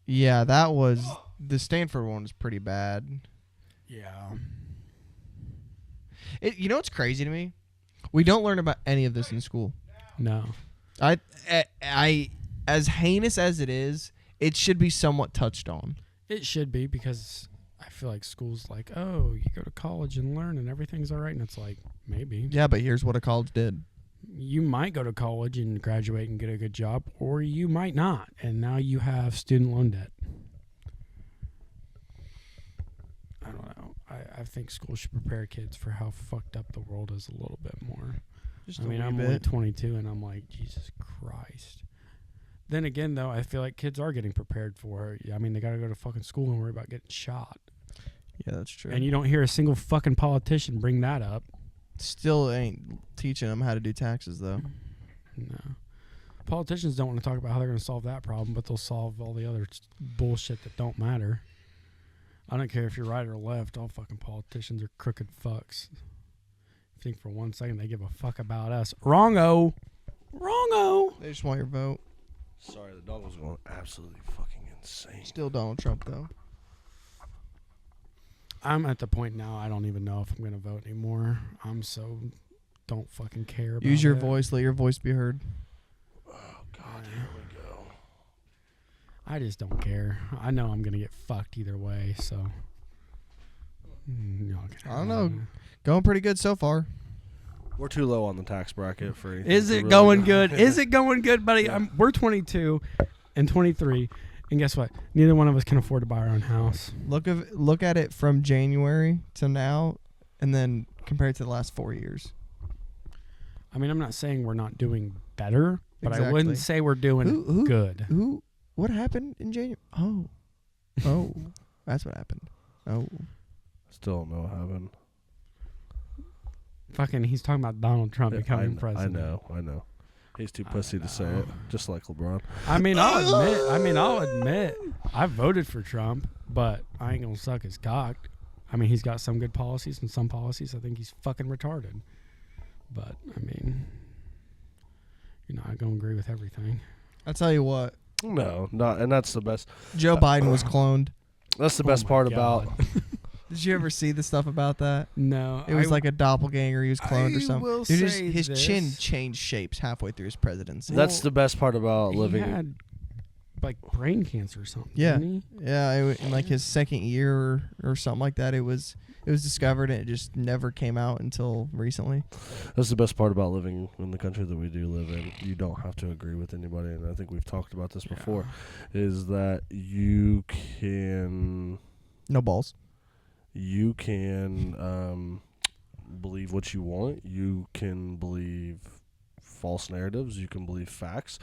Yeah, that was... The Stanford one was pretty bad. Yeah. You know what's crazy to me? We don't learn about any of this in school. No. I as heinous as it is, it should be somewhat touched on. It should be, because I feel like school's like, oh, you go to college and learn and everything's all right, and it's like, maybe. Yeah, but here's what a college did. You might go to college and graduate and get a good job, or you might not, and now you have student loan debt. I don't know. I think school should prepare kids for how fucked up the world is a little bit more. Just I mean, I'm only 22, and I'm like, Jesus Christ. Then again, though, I feel like kids are getting prepared for it. I mean, they got to go to fucking school and worry about getting shot. Yeah, that's true. And you don't hear a single fucking politician bring that up. Still ain't teaching them how to do taxes, though. No. Politicians don't want to talk about how they're going to solve that problem, but they'll solve all the other bullshit that don't matter. I don't care if you're right or left. All fucking politicians are crooked fucks. Think for 1 second they give a fuck about us. Wrong-o. Wrong-o. They just want your vote. Sorry, the dog was going absolutely fucking insane. Still Donald Trump, though. I'm at the point now I don't even know if I'm going to vote anymore. I'm so don't fucking care about Use your it. voice. Let your voice be heard. Oh, God, here we go. I just don't care. I know I'm going to get fucked either way, so. No, I don't know. Going pretty good so far. We're too low on the tax bracket for anything. Is to it really going go. good? Is it going good, buddy? Yeah. We're 22 and 23, and guess what? Neither one of us can afford to buy our own house. Look at it from January to now, and then compare it to the last 4 years. I mean, I'm not saying we're not doing better, but I Exactly. wouldn't say we're doing good. What happened in January? Oh, that's what happened. Oh, Still don't know what happened. Fucking, he's talking about Donald Trump becoming I president. know. He's too pussy to say it, just like LeBron. I mean, I'll admit, I voted for Trump, but I ain't gonna suck his cock. I mean, he's got some good policies and some policies I think he's fucking retarded. But I mean, you're not gonna agree with everything. I'll tell you what. No, not, and that's the best. Joe Biden was cloned. That's the best my part God. about. Did you ever see the stuff about that? No, It was like a doppelganger. He was cloned or I something. will Dude, say his this. chin changed shapes halfway through his presidency. That's the best part about he living. had like brain cancer or something. Yeah. Didn't Yeah, in like his second year or something like that, it was discovered and it just never came out until recently. That's the best part about living in the country that we do live in. You don't have to agree with anybody, and I think we've talked about this before. Is that you can No balls. believe what you want. You can believe false narratives. You can believe facts.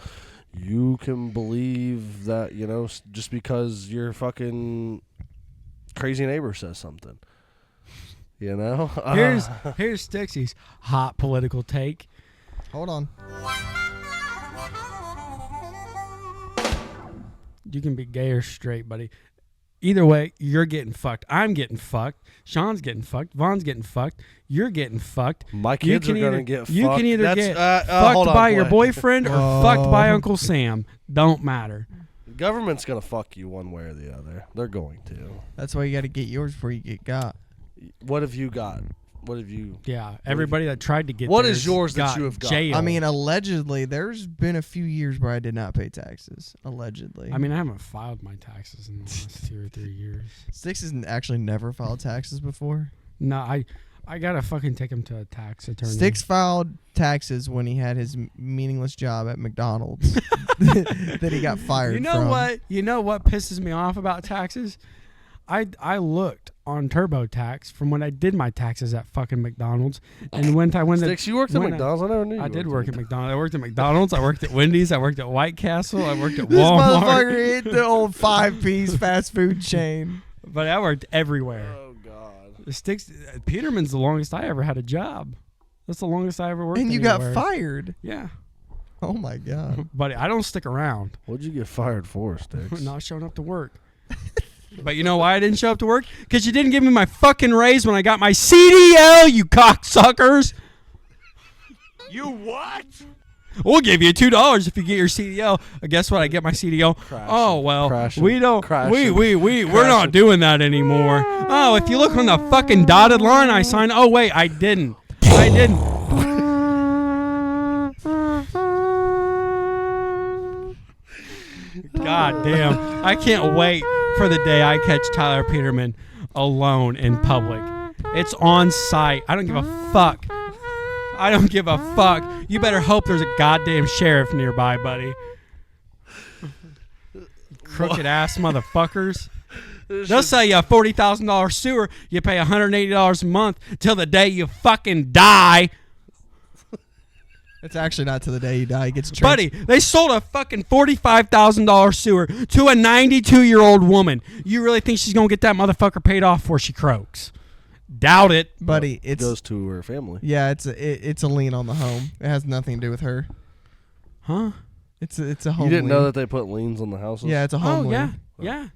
You can believe that, just because your fucking crazy neighbor says something. Here's Stixie's hot political take. Hold on. You can be gay or straight, buddy. Either way, you're getting fucked. I'm getting fucked. Sean's getting fucked. Vaughn's getting fucked. You're getting fucked. My kids are going to get fucked. You can either That's, get hold fucked on, by your boy. boyfriend or fucked by Uncle Sam. Don't matter. The government's going to fuck you one way or the other. They're going to. That's why you got to get yours before you get got. What have you got? What have you... Yeah, everybody that tried to get What theirs is yours that got you have got? jailed. I mean, allegedly, there's been a few years where I did not pay taxes. Allegedly. I haven't filed my taxes in the last 2 or 3 years. Sticks has actually never filed taxes before. No, I gotta fucking take him to a tax attorney. Sticks filed taxes when he had his meaningless job at McDonald's that he got fired You know from. what? You know what pisses me off about taxes? I looked on TurboTax from when I did my taxes at fucking McDonald's, and when Sticks, you worked at McDonald's? I never knew you I did worked work at McDonald's. I worked at McDonald's. I worked at Wendy's. I worked at White Castle. I worked at This Walmart. motherfucker hit the old 5-piece fast food chain. But I worked everywhere. Oh, God. Sticks. Peterman's the longest I ever had a job. That's the longest I ever worked. And you anywhere. got fired. Yeah, Oh, my God. buddy. I don't stick around. What'd you get fired for, Sticks? Not showing up to work. But you know why I didn't show up to work? Because you didn't give me my fucking raise when I got my CDL, you cocksuckers. You what? We'll give you $2 if you get your CDL. Guess what? I get my CDL. Oh well, we don't. We're not doing that anymore. Oh, if you look on the fucking dotted line I signed. Oh wait, I didn't. God damn! I can't wait for the day I catch Tyler Peterman alone in public. It's on site. I don't give a fuck. I don't give a fuck. You better hope there's a goddamn sheriff nearby, buddy. Crooked ass motherfuckers. They'll sell you a $40,000 sewer. You pay $180 a month till the day you fucking die. It's actually not to the day you die. He gets Buddy, they sold a fucking $45,000 sewer to a 92-year-old woman. You really think she's going to get that motherfucker paid off before she croaks? Doubt it. Buddy, It goes to her family. Yeah, it's a lien on the home. It has nothing to do with her. Huh? It's a home. You didn't lien. know that they put liens on the houses? Yeah, it's a home. Oh, lien. yeah.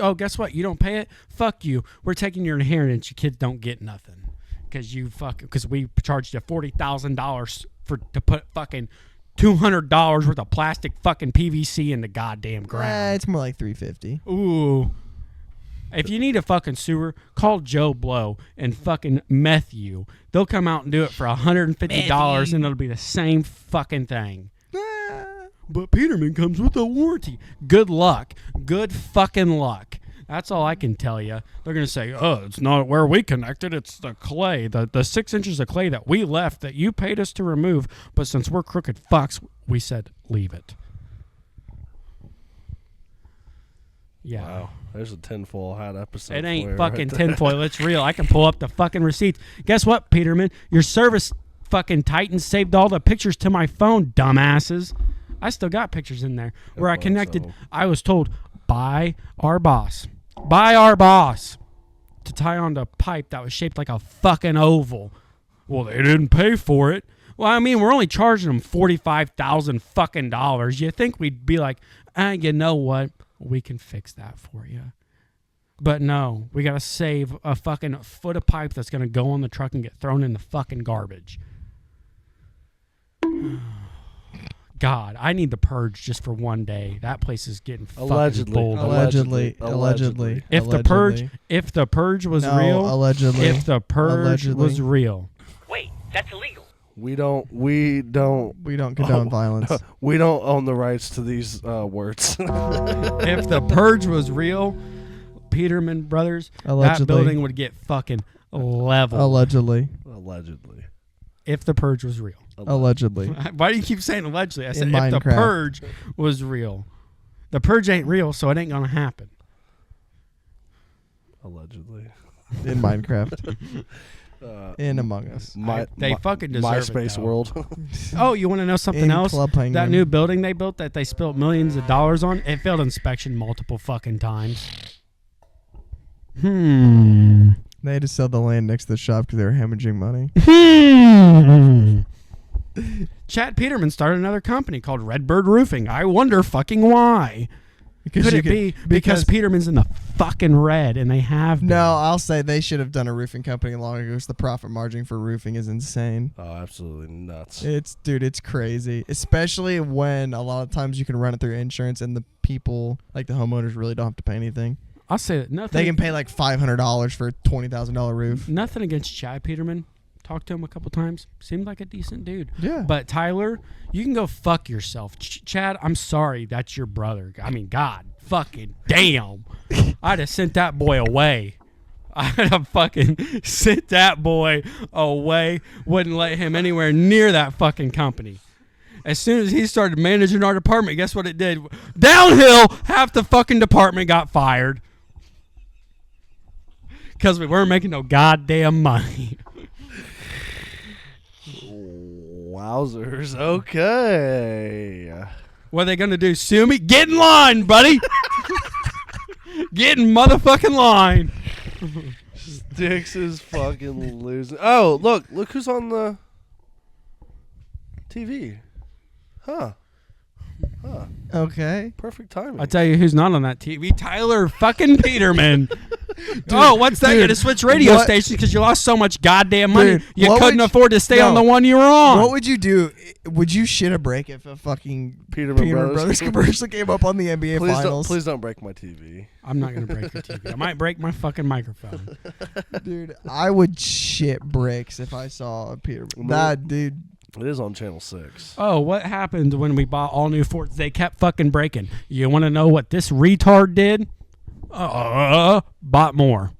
Oh, guess what? You don't pay it? Fuck you. We're taking your inheritance. Your kids don't get nothing. Because we charged you $40,000 to put fucking $200 worth of plastic fucking PVC in the goddamn ground. It's more like $350. Ooh. If you need a fucking sewer, call Joe Blow and fucking meth you. They'll come out and do it for $150 and it'll be the same fucking thing. But Peterman comes with a warranty. Good luck. Good fucking luck. That's all I can tell you. They're going to say, oh, it's not where we connected. It's the clay, the 6 inches of clay that we left that you paid us to remove. But since we're crooked fucks, we said leave it. Yeah. Wow. There's a tinfoil hat episode. It for ain't you fucking right there. tinfoil. It's real. I can pull up the fucking receipts. Guess what, Peterman? Your service fucking Titan saved all the pictures to my phone, dumbasses. I still got pictures in there where I bunch connected. of 'em. I was told by our boss, to tie on the pipe that was shaped like a fucking oval. Well, they didn't pay for it. Well, I mean, we're only charging them $45,000. You think we'd be like, you know what? We can fix that for you. But no, we got to save a fucking foot of pipe that's going to go on the truck and get thrown in the fucking garbage. God, I need the purge just for one day. That place is getting Allegedly. fucking full. Allegedly. If the purge was real, allegedly. if the purge Allegedly. was real, Wait, that's illegal. We don't We don't condone violence. we don't own the rights to these words. if the purge was real, Peterman Brothers, Allegedly. that building would get fucking leveled. Allegedly. Allegedly. If the purge was real. Allegedly. Why do you keep saying allegedly? I said In if the Minecraft. purge was real. The purge ain't real, so it ain't gonna happen. Allegedly. In Minecraft. In Among Us. They fucking deserve it, MySpace though. world. Oh, you want to know something In else? Club Penguin. That new building they built that they spent millions of dollars on, it failed inspection multiple fucking times. They had to sell the land next to the shop because they were hemorrhaging money. Chad Peterman started another company called Redbird Roofing. I wonder fucking why. Could it be because Peterman's in the fucking red and they have been? No, I'll say they should have done a roofing company long ago because the profit margin for roofing is insane. Oh, absolutely nuts. It's crazy. Especially when a lot of times you can run it through insurance and the people, like the homeowners, really don't have to pay anything. I'll say that nothing. They can pay like $500 for a $20,000 roof. Nothing against Chad Peterman. Talked to him a couple times. Seemed like a decent dude. Yeah. But Tyler, you can go fuck yourself. Chad, I'm sorry. That's your brother. I mean, God fucking damn. I'd have sent that boy away. I'd have fucking sent that boy away. Wouldn't let him anywhere near that fucking company. As soon as he started managing our department, guess what it did? Downhill, half the fucking department got fired. Because we weren't making no goddamn money. Wowzers. Okay. What are they going to do? Sue me? Get in line, buddy. Get in motherfucking line. Sticks is fucking losing. Oh, look who's on the TV. Huh. Okay. Perfect timing. I'll tell you who's not on that TV. Tyler fucking Peterman. What's that? You had to switch radio stations because you lost so much goddamn money. Dude, You what couldn't would afford to stay on the one you were on. What would you do? Would you shit a break if a fucking Peterman Brothers commercial came up on the NBA Finals? Please don't break my TV. I'm not going to break your TV. I might break my fucking microphone. Dude, I would shit bricks if I saw a Peterman. That dude. It is on Channel 6. Oh, what happened when we bought all new Fords? They kept fucking breaking. You want to know what this retard did? Bought more.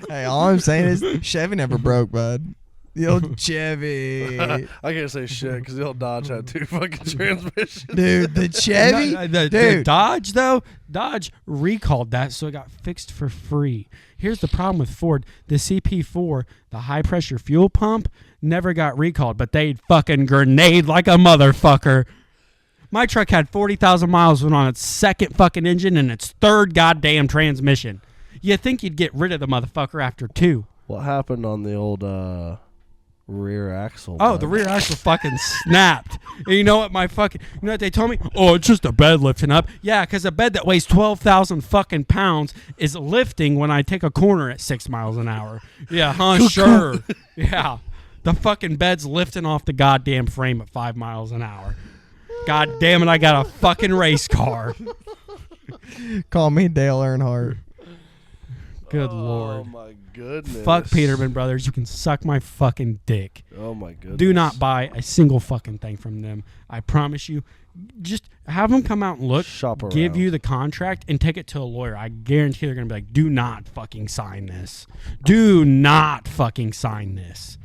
Hey, all I'm saying is Chevy never broke, bud. The old Chevy. I can't say shit because the old Dodge had 2 fucking transmissions. Dude, the Chevy? The Dude. Dodge, though, Dodge recalled that, so it got fixed for free. Here's the problem with Ford. The CP4, the high-pressure fuel pump, never got recalled, but they'd fucking grenade like a motherfucker. My truck had 40,000 miles on its second fucking engine and its third goddamn transmission. You think you'd get rid of the motherfucker after 2. What happened on the old rear axle? Oh, bud? the rear axle fucking snapped. And you know what you know what they told me? Oh, it's just a bed lifting up. Yeah, because a bed that weighs 12,000 fucking pounds is lifting when I take a corner at 6 miles an hour. Yeah, sure. Yeah. The fucking bed's lifting off the goddamn frame at 5 miles an hour. God damn it, I got a fucking race car. Call me Dale Earnhardt. Good Lord. Oh, my goodness. Fuck Peterman Brothers. You can suck my fucking dick. Oh, my goodness. Do not buy a single fucking thing from them. I promise you. Just have them come out and look, Shop around. give you the contract, and take it to a lawyer. I guarantee they're going to be like, do not fucking sign this. Do not fucking sign this.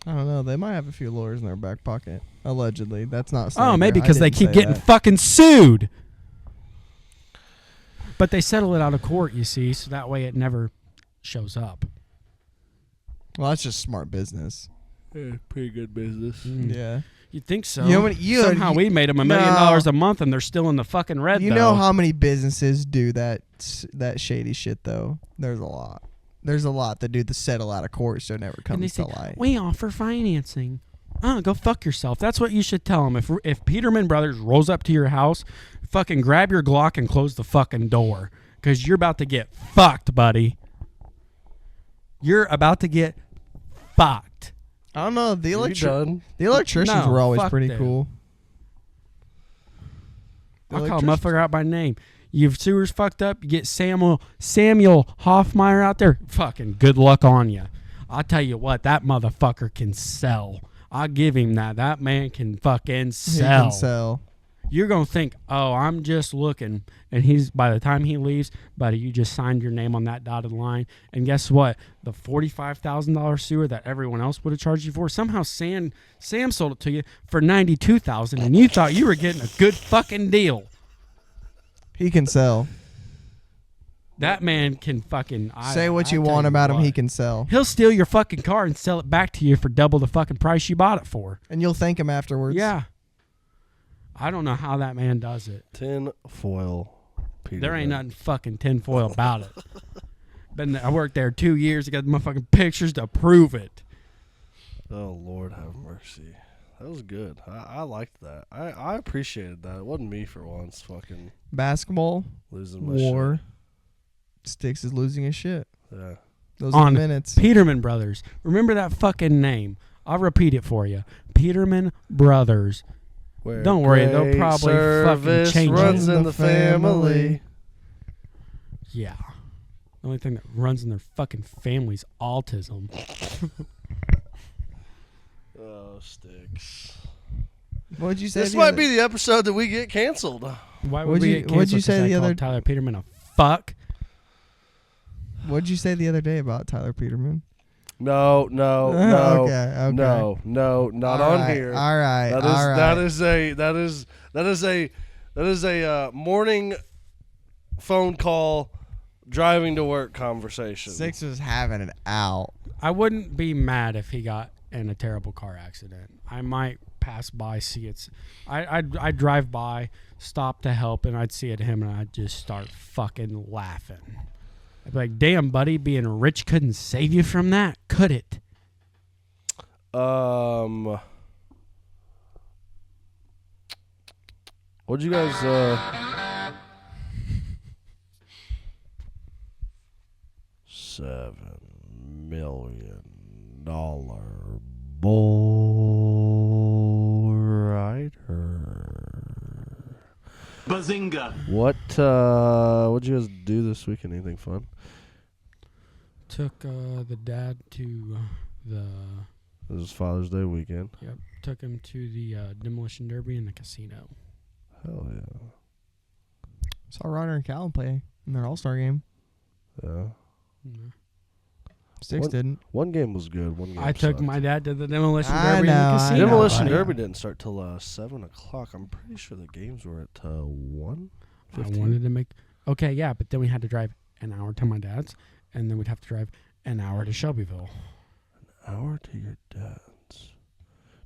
I don't know. They might have a few lawyers in their back pocket. Allegedly. That's not saying Oh, maybe I because they didn't keep say getting that. fucking sued. But they settle it out of court, you see, so that way it never shows up. Well, that's just smart business. Yeah, pretty good business. Yeah. You'd think so. You know what- Somehow we made them $1 million a month, and they're still in the fucking red. You know how many businesses do that shady shit though? There's a lot. There's a lot that do the settle out of court so it never and they comes say, to light. we offer financing. Go fuck yourself. That's what you should tell them. If Peterman Brothers rolls up to your house, fucking grab your Glock and close the fucking door, because you're about to get fucked, buddy. You're about to get fucked. I don't know. The done? electricians No, were always fuck pretty them. cool. I'll call a motherfucker out by name. Your sewer's fucked up. You get Samuel Hoffmeyer out there. Fucking good luck on you. I'll tell you what, that motherfucker can sell. I'll give him that. That man can fucking sell. He can sell. You're going to think, oh, I'm just looking. And he's, by the time he leaves, buddy, you just signed your name on that dotted line. And guess what? The $45,000 sewer that everyone else would have charged you for, somehow Sam sold it to you for $92,000, and you thought you were getting a good fucking deal. He can sell. That man can fucking... Say what you tell want about him, what. he can sell. He'll steal your fucking car and sell it back to you for double the fucking price you bought it for. And you'll thank him afterwards. Yeah. I don't know how that man does it. Tin foil. Peter There ain't Man. nothing fucking tinfoil about it. I worked there 2 years. I got the motherfucking pictures to prove it. Oh, Lord have mercy. That was good. I liked that. I appreciated that. It wasn't me for once fucking Basketball, losing my war, Sticks is losing his shit. shit. Yeah. Those are On the minutes. Peterman Brothers. Remember that fucking name. I'll repeat it for you. Peterman Brothers. Where Don't worry, they'll great probably fucking service change runs it. in the family. Yeah. The only thing that runs in their fucking family's autism. Oh, Sticks. What'd you say? This might be the episode that we get canceled. Why would What'd we you- get canceled what'd you 'cause say I the called other- Tyler Peterman a fuck? What'd you say the other day about Tyler Peterman? No, Okay. no, not All on right, here. All right. That is a morning phone call, driving to work conversation. Six was having it out. I wouldn't be mad if he got in a terrible car accident. I might pass by, see it. I'd drive by, stop to help, and I'd see it him, and I'd just start fucking laughing. I'd be like, damn, buddy, being rich couldn't save you from that, could it? What'd you guys $7 million bull rider. Bazinga. What'd you guys do this weekend? Anything fun? Took the dad to the... This is Father's Day weekend. Yep, took him to the demolition derby in the casino. Hell yeah. Saw Ryder and Callan play in their All-Star game. Yeah. Mhm. Six What? didn't. One game was good. One game I took sucked. my dad to the demolition I derby know, in I the know, casino. Demolition buddy. Derby didn't start till 7 o'clock. I'm pretty sure the games were at 1. I wanted to make... Okay, yeah, but then we had to drive an hour to my dad's, and then we'd have to drive an hour to Shelbyville. An hour to your dad's.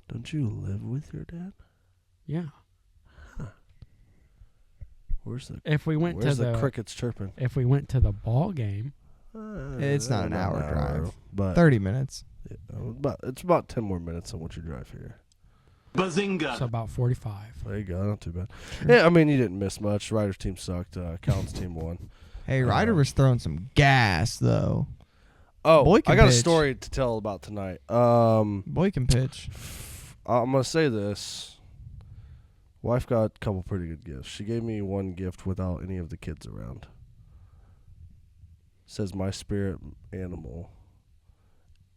Don't you live with your dad? Yeah. Where's the If we went Where's to the the... crickets chirping? If we went to the ball game... It's not an hour drive. but 30 minutes. it's about 10 more minutes than what you drive here. Bazinga. So about 45. There you go, not too bad. Yeah, I mean you didn't miss much. Ryder's team sucked. Callan's team won. Hey, Ryder was throwing some gas, though. Oh, Boy can I got a pitch. story to tell about tonight. Boy can pitch. I'm gonna say this. Wife got a couple pretty good gifts. She gave me one gift without any of the kids around. Says my spirit animal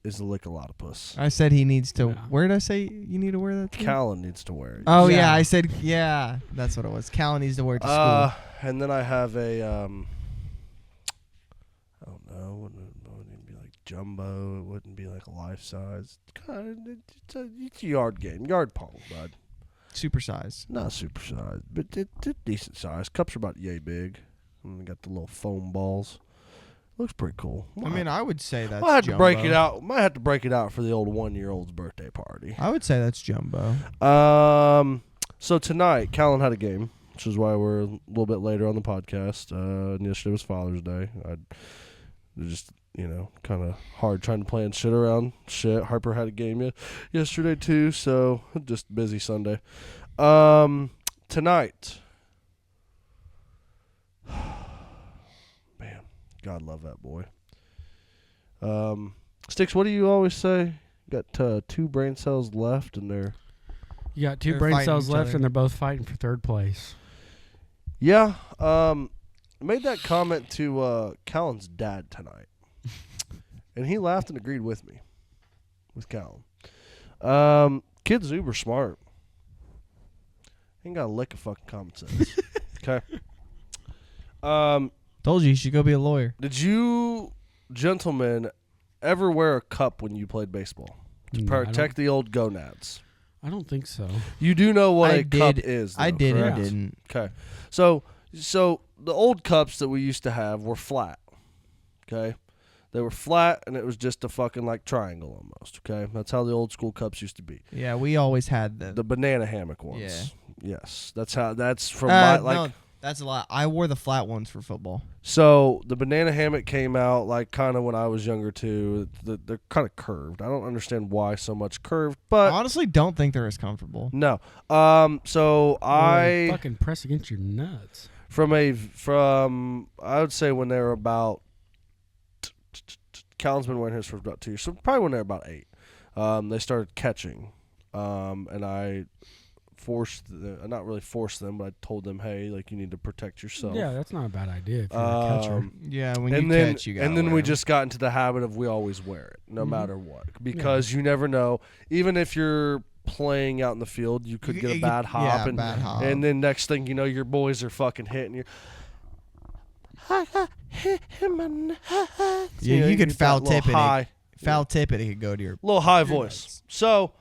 is a lickalotopus. I said he needs to. Yeah. Where did I say you need to wear that? to? Callan needs to wear it. Oh, Yeah. yeah. I said, yeah. That's what it was. Callan needs to wear it to school. And then I have a I don't know, wouldn't be like jumbo. It wouldn't be like a life size. It's a yard game, yard pong, bud. Super size. Not super size, but it's decent size. Cups are about yay big. And they got the little foam balls. Looks pretty cool. I mean, I would say that's Might have to break jumbo. it out. Might have to break it out for the old 1-year-old's birthday party. I would say that's jumbo. So tonight, Callan had a game, which is why we're a little bit later on the podcast. And yesterday was Father's Day. It was just, kind of hard trying to plan shit around shit. Harper had a game yesterday too, so just busy Sunday. Tonight, man, God love that boy. Sticks, what do you always say? Got 2 brain cells left, and they're You got 2 They're brain fighting cells each left, other. and they're both fighting for 3rd place. yeah. Made that comment to Callan's dad tonight, and he laughed and agreed with me, with Callan. Kid's uber smart. Ain't got a lick of fucking common sense. Okay. Told you should go be a lawyer. Did you gentlemen ever wear a cup when you played baseball to No, protect the old gonads? I don't think so. You do know what I a cup did. is, though, I did correct? and didn't. Okay. So the old cups that we used to have were flat. Okay. They were flat, and it was just a fucking like triangle almost. Okay. That's how the old school cups used to be. Yeah, we always had The banana hammock ones. Yeah. Yes. That's from my no, that's a lot. I wore the flat ones for football. So the banana hammock came out like kind of when I was younger too. They're kind of curved. I don't understand why so much curved, but I honestly don't think they're as comfortable. no. So They I fucking press against your nuts. from I would say when they were about Callan's been wearing his for about 2 years, so probably when they were about 8. They started catching, and I not really forced them, but I told them, hey, like you need to protect yourself. Yeah, that's not a bad idea if you're a catcher. Yeah, when and you then, catch, you got. and then we just got into the habit of we always wear it, no matter what, because you never know. Even if you're playing out in the field, you could get a bad hop, and then next thing you know, your boys are fucking hitting you. I got hit in my nuts. Yeah, you could get foul that little tip it. high, Foul tip it. It could go to your. little high your voice. nuts. So,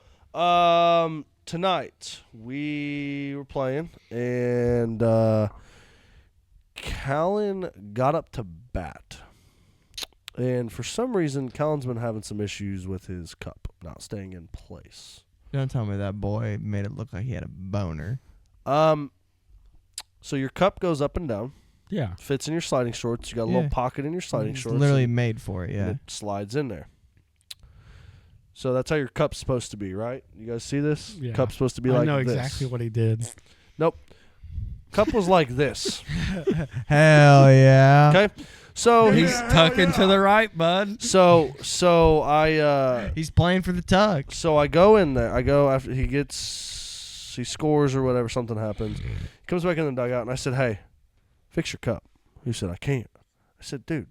tonight we were playing, and Callan got up to bat. And for some reason, Callan's been having some issues with his cup not staying in place. Don't tell me that boy made it look like he had a boner. So your cup goes up and down, Yeah. fits in your sliding shorts. You got a Yeah. little pocket in your sliding It's shorts. literally and made for it. Yeah. it slides in there. So that's how your cup's supposed to be, right? You guys see this? Yeah. Cup's supposed to be I like know this. exactly what he did. Nope. Cup was like this. Hell yeah. Okay. So He's tucking to the right, bud. So I He's playing for the Tug. so I go in there. I go after he scores or whatever, something happens. He comes back in the dugout and I said, "Hey, fix your cup." He said, "I can't." I said, "Dude,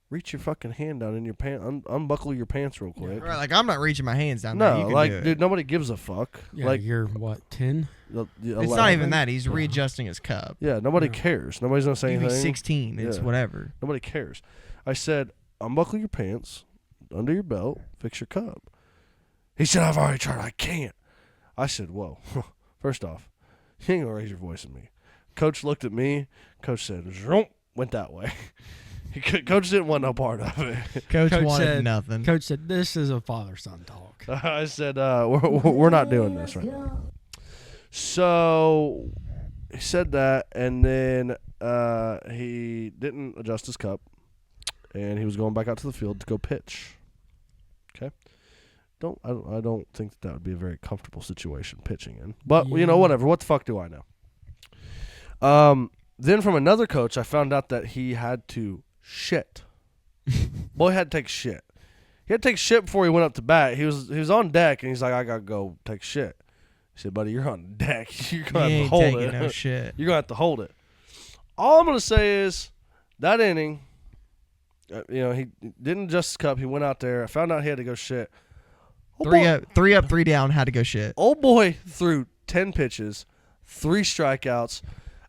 reach your fucking hand down in your pants, unbuckle your pants real quick." Right, like I'm not reaching my hands down there. No, You can like do it. dude, nobody gives a fuck. Yeah, Like you're what, 10? It's not even that. He's readjusting his cup. Yeah, nobody Yeah. cares. Nobody's gonna say You be anything. 16. It's Yeah. whatever. Nobody cares. I said, unbuckle your pants, under your belt, fix your cup. He said, I've already tried. I can't. I said, whoa. First off, you ain't going to raise your voice at me. Coach looked at me. Coach said, "Zoom," went that way. Coach didn't want no part of it. Coach Coach wanted said- nothing. Coach said, this is a father-son talk. I said, we're not doing this right now. So he said that, and then he didn't adjust his cup, and he was going back out to the field to go pitch. Okay, I don't think that would be a very comfortable situation pitching in, but you know, Yeah. whatever. What the fuck do I know? Then from another coach, I found out that he had to shit. Boy had to take shit. He had to take shit before he went up to bat. He was on deck, and he's like, I gotta go take shit. I said, buddy, you're on deck. You're He gonna have to ain't hold taking it. no shit. You're gonna have to hold it. All I'm gonna say is that inning, he didn't adjust his cup. He went out there. I found out he had to go shit. Three up, 3 down. Had to go shit. Old boy threw 10 pitches, 3 strikeouts.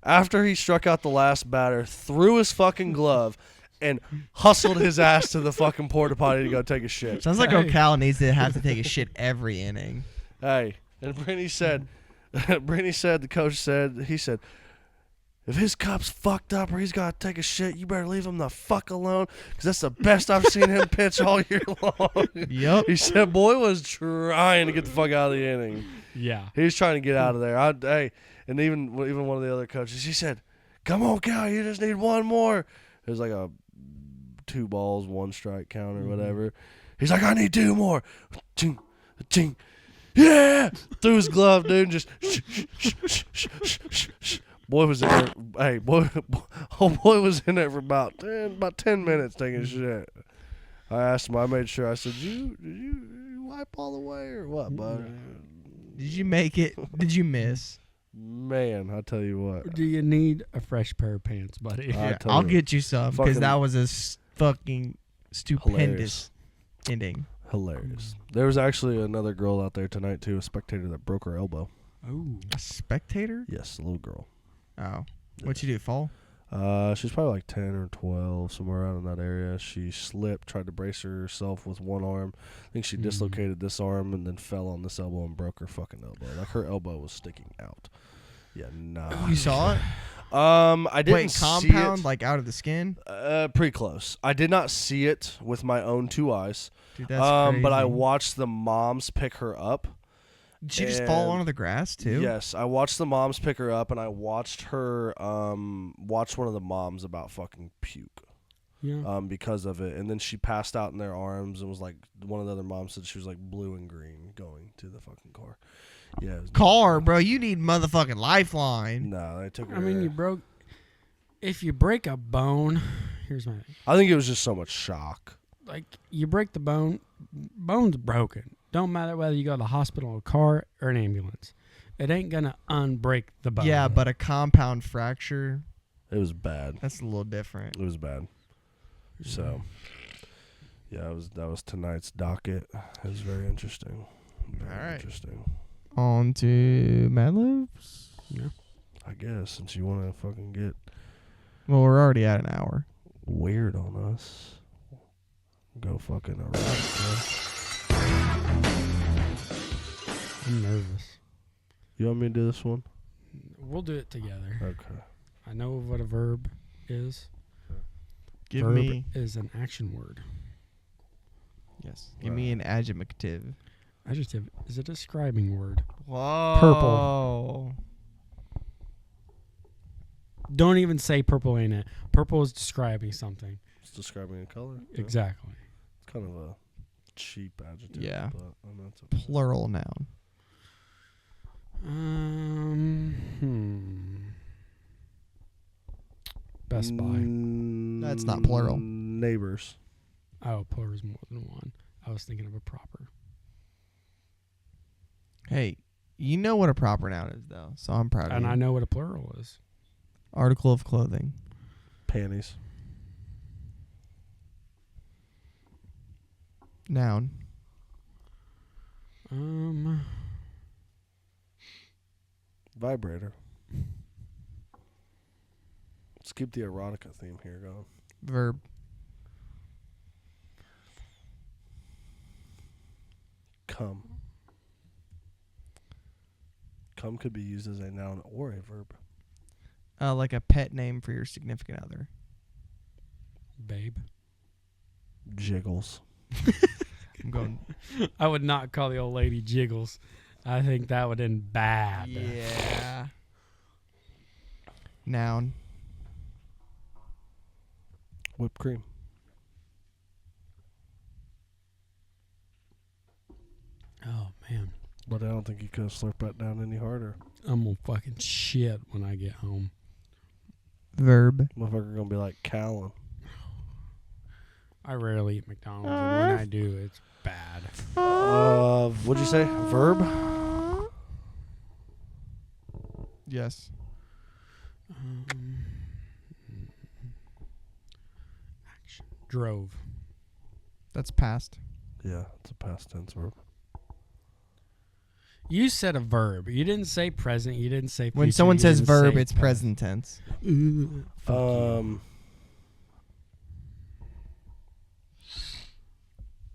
After he struck out the last batter, threw his fucking glove, and hustled his ass to the fucking porta potty to go take a shit. Sounds like Ocala needs to have to take a shit every inning. Hey, and Brittany said, the coach said, he said, if his cup's fucked up or he's got to take a shit, you better leave him the fuck alone because that's the best I've seen him pitch all year long. Yep. He said, boy was trying to get the fuck out of the inning. Yeah. He was trying to get out of there. And even one of the other coaches, he said, come on, Cal, you just need one more. It was like a 2 balls, 1 strike count or whatever. He's like, I need 2 more. Ching, ching. Yeah! Threw his glove, dude, and just boy was in there. Hey, boy was in there for about 10 minutes taking shit. I asked him. I made sure. I said, did you wipe all the way or what, bud? Did you make it? Did you miss? Man, I tell you what. Do you need a fresh pair of pants, buddy? I tell I'll you, get you some because fucking that was a fucking stupendous ending. hilarious. There was actually another girl out there tonight too, a spectator that broke her elbow. Oh. A spectator? Yes, a little girl. Oh. What'd you do, fall? She's probably like 10 or 12, somewhere around in that area. She slipped, tried to brace herself with one arm. I think she dislocated this arm and then fell on this elbow and broke her fucking elbow. Like her elbow was sticking out. Yeah, nah. You saw it? I didn't Wait, see compound, it. like out of the skin? Pretty close. I did not see it with my own 2 eyes. Dude, that's crazy. But I watched the moms pick her up. Did she just fall and- onto the grass, too? Yes, I watched the moms pick her up, and I watched her watch one of the moms about fucking puke Yeah. because of it, and then she passed out in their arms and was like, one of the other moms said she was like blue and green going to the fucking car. Yeah, it was Car, bro. You need motherfucking lifeline. No, they took her. I mean, if you break a bone, here's my thing. I think it was just so much shock. Like, you break the bone's broken. Don't matter whether you go to the hospital, a car, or an ambulance. It ain't going to unbreak the bone. Yeah, but a compound fracture, It was bad. that's a little different. It was bad. So, yeah, that was tonight's docket. It was very interesting. Very All right. interesting. On to Mad Libs. Yeah. I guess since you want to fucking get Well, we're already at an hour. weird on us, go fucking erotic. I'm nervous. You want me to do this one? We'll do it together. Okay. I know what a verb is. Give verb me is an action word. yes. Give me an adjective. Adjective is a describing word. Whoa. Purple. Don't even say purple ain't it. Purple is describing something. It's describing a color. Yeah. Exactly. It's kind of a cheap adjective. Yeah. But I know it's okay. Plural noun. Best Buy. That's not plural. Neighbors. Oh, plural is more than one. I was thinking of a proper. Hey, you know what a proper noun is, though, so I'm proud of And you. I know what a plural is. Article of clothing. Panties. Noun. Vibrator. Let's keep the erotica theme here going. Verb. Come. Come could be used as a noun or a verb. Like a pet name for your significant other. Babe. Jiggles. I'm going. I would not call the old lady Jiggles. I think that would end bad. Yeah. Noun. Whipped cream. Oh, man. But I don't think you could have slurped that down any harder. I'm going to fucking shit when I get home. Verb. Motherfucker gonna be like Callan. I rarely eat McDonald's, and when I do, it's bad. What'd you say? Verb? Yes. Action. Drove. That's past. Yeah, it's a past tense verb. You said a verb. You didn't say present. You didn't say future. When someone you says didn't verb, say it's past. present tense.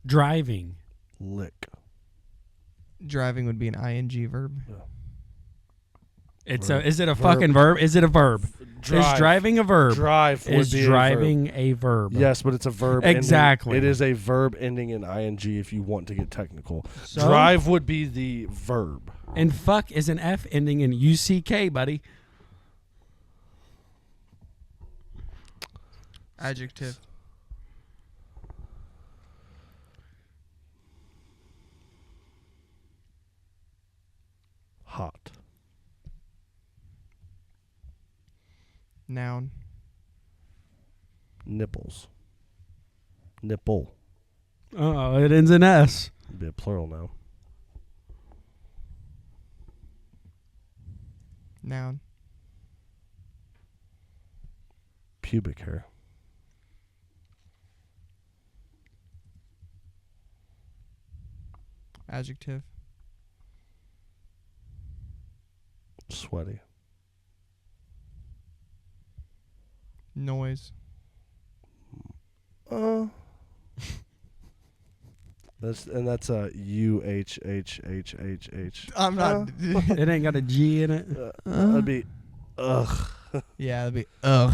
Driving. Lick. Driving would be an ing verb. It's Verb. Is it a Verb. fucking verb? Is it a verb? Drive. Is driving a verb? Drive would Is be driving a verb? Yes, but it's a verb. Exactly. It is a verb ending in ing if you want to get technical. So? Drive would be the verb. And fuck is an F ending in UCK, buddy. Adjective. Hot. Noun. Nipples. Nipple. Oh, it ends in S. It'd be a plural now. Noun. Pubic hair. Adjective. Sweaty. Noise. That's a UHHHHH. I'm not. It ain't got a G in it. That'd be ugh. Yeah, that'd be ugh.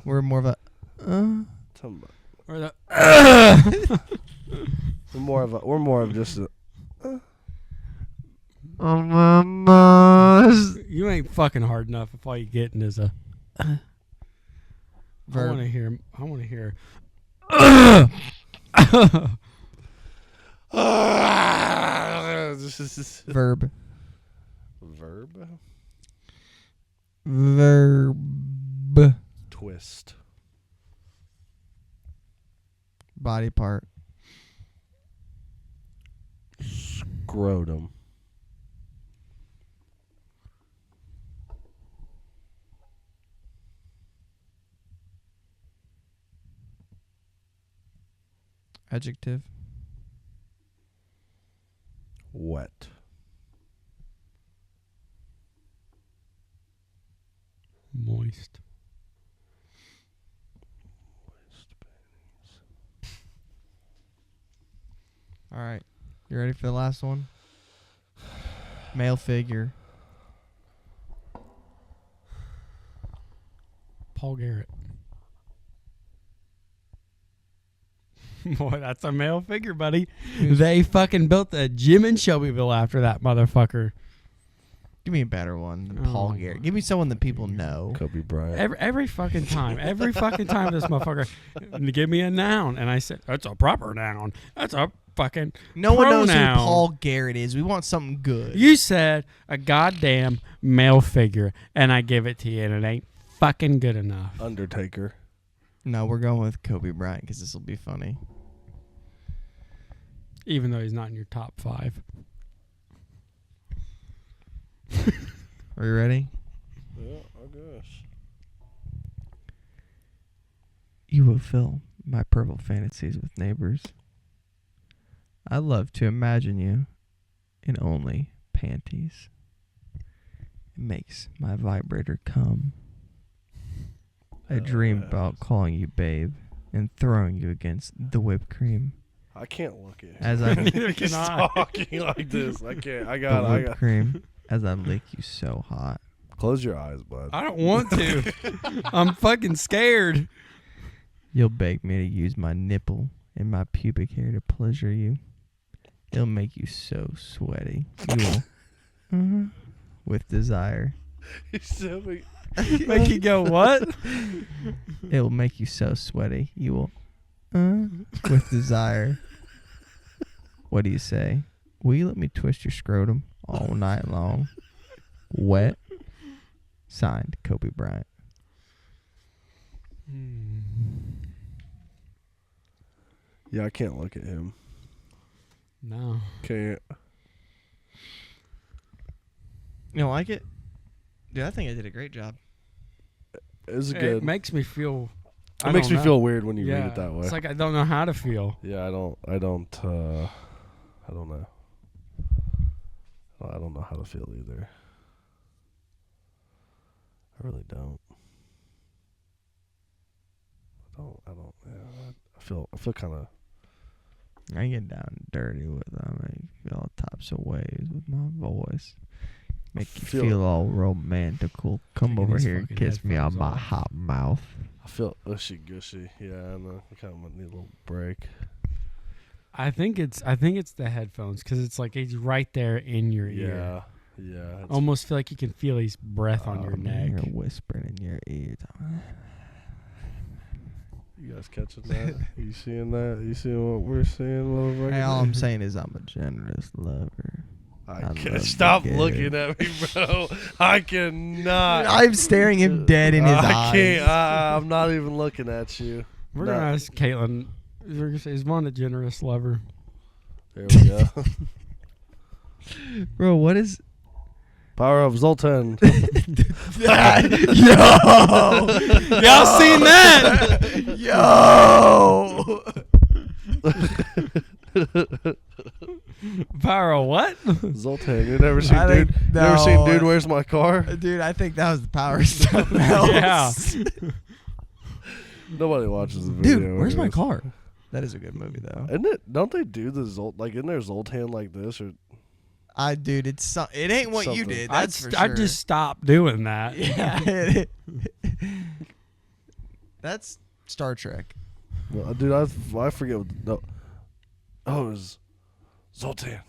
We're more of a Talking about- Or the We're more of just a you ain't fucking hard enough if all you getting is a I verb. want to hear. I want to hear. Verb. Verb. Verb. Twist. Body part. Scrotum. Adjective. Wet. Moist. All right. You ready for the last one? Male figure. Paul Garrett. Boy, that's a male figure, buddy. They fucking built a gym in Shelbyville after that motherfucker. Give me a better one than Paul Oh, Garrett. Give me someone that people know. Kobe Bryant. Every fucking time this motherfucker give me a noun, and I said that's a proper noun. That's a fucking No one knows who pronoun. Paul Garrett is. We want something good. You said a goddamn male figure, and I give it to you, and it ain't fucking good enough. Undertaker. No, we're going with Kobe Bryant because this will be funny. Even though he's not in your top 5. Are you ready? Yeah, I guess. You will fill my purple fantasies with neighbors. I love to imagine you in only panties. It makes my vibrator come. I dream about calling you babe and throwing you against the whipped cream. I can't look at him. As I Neither He's can I. talking like this. I can't. I the got. whipped cream as I lick you so hot. Close your eyes, bud. I don't want to. I'm fucking scared. You'll beg me to use my nipple and my pubic hair to pleasure you. It'll make you so sweaty. You will, with desire. Make you go, what? It will make you so sweaty. You will, with desire. What do you say? Will you let me twist your scrotum all night long? Wet. Signed, Kobe Bryant. Yeah, I can't look at him. No. Can't. You don't like it? Dude, I think I did a great job. It was It good. makes me feel. It makes me feel weird when you yeah, read it that way. It's like I don't know how to feel. Yeah, I don't know. I don't know how to feel either. I really don't. Yeah, I feel kind of. I get down and dirty with them. I feel all types of ways with my voice. Make you Feel- feel all romantical. Come Taking over these here, fucking kiss me on headphones my off. hot mouth. I feel ushy gushy. Yeah, I know. I kind of need a little break. I think it's the headphones because it's like he's right there in your ear. Yeah. It's, Almost feel like you can feel his breath on your neck. You're whispering in your ear. you guys catching that? You seeing that? You seeing what we're seeing, motherfucker? Hey, all I'm saying is I'm a generous lover. I I can't love stop you, looking at me, bro. I cannot. I'm staring him dead in his I eyes. can't. I'm not even looking at you. We're No. gonna ask Caitlin. We're gonna say, is Vaughn a generous lover? There we go. Bro, what is... Power of Zoltan. Yo! Y'all seen that? Yo! Pyro, what? Zoltan. You never seen I dude? think- You never seen no. Dude? Where's my car? Dude, I think that was the power stuff. Yeah. Nobody watches the video. Dude, where's my anyways. car? That is a good movie, though. Isn't it? Don't they do the like? Isn't there Zoltan like this or? Dude, it ain't what you Something. did. That's for sure. I just stopped doing that. Yeah. That's Star Trek. Well, dude, I forget. What no. Oh, it was Zoltan.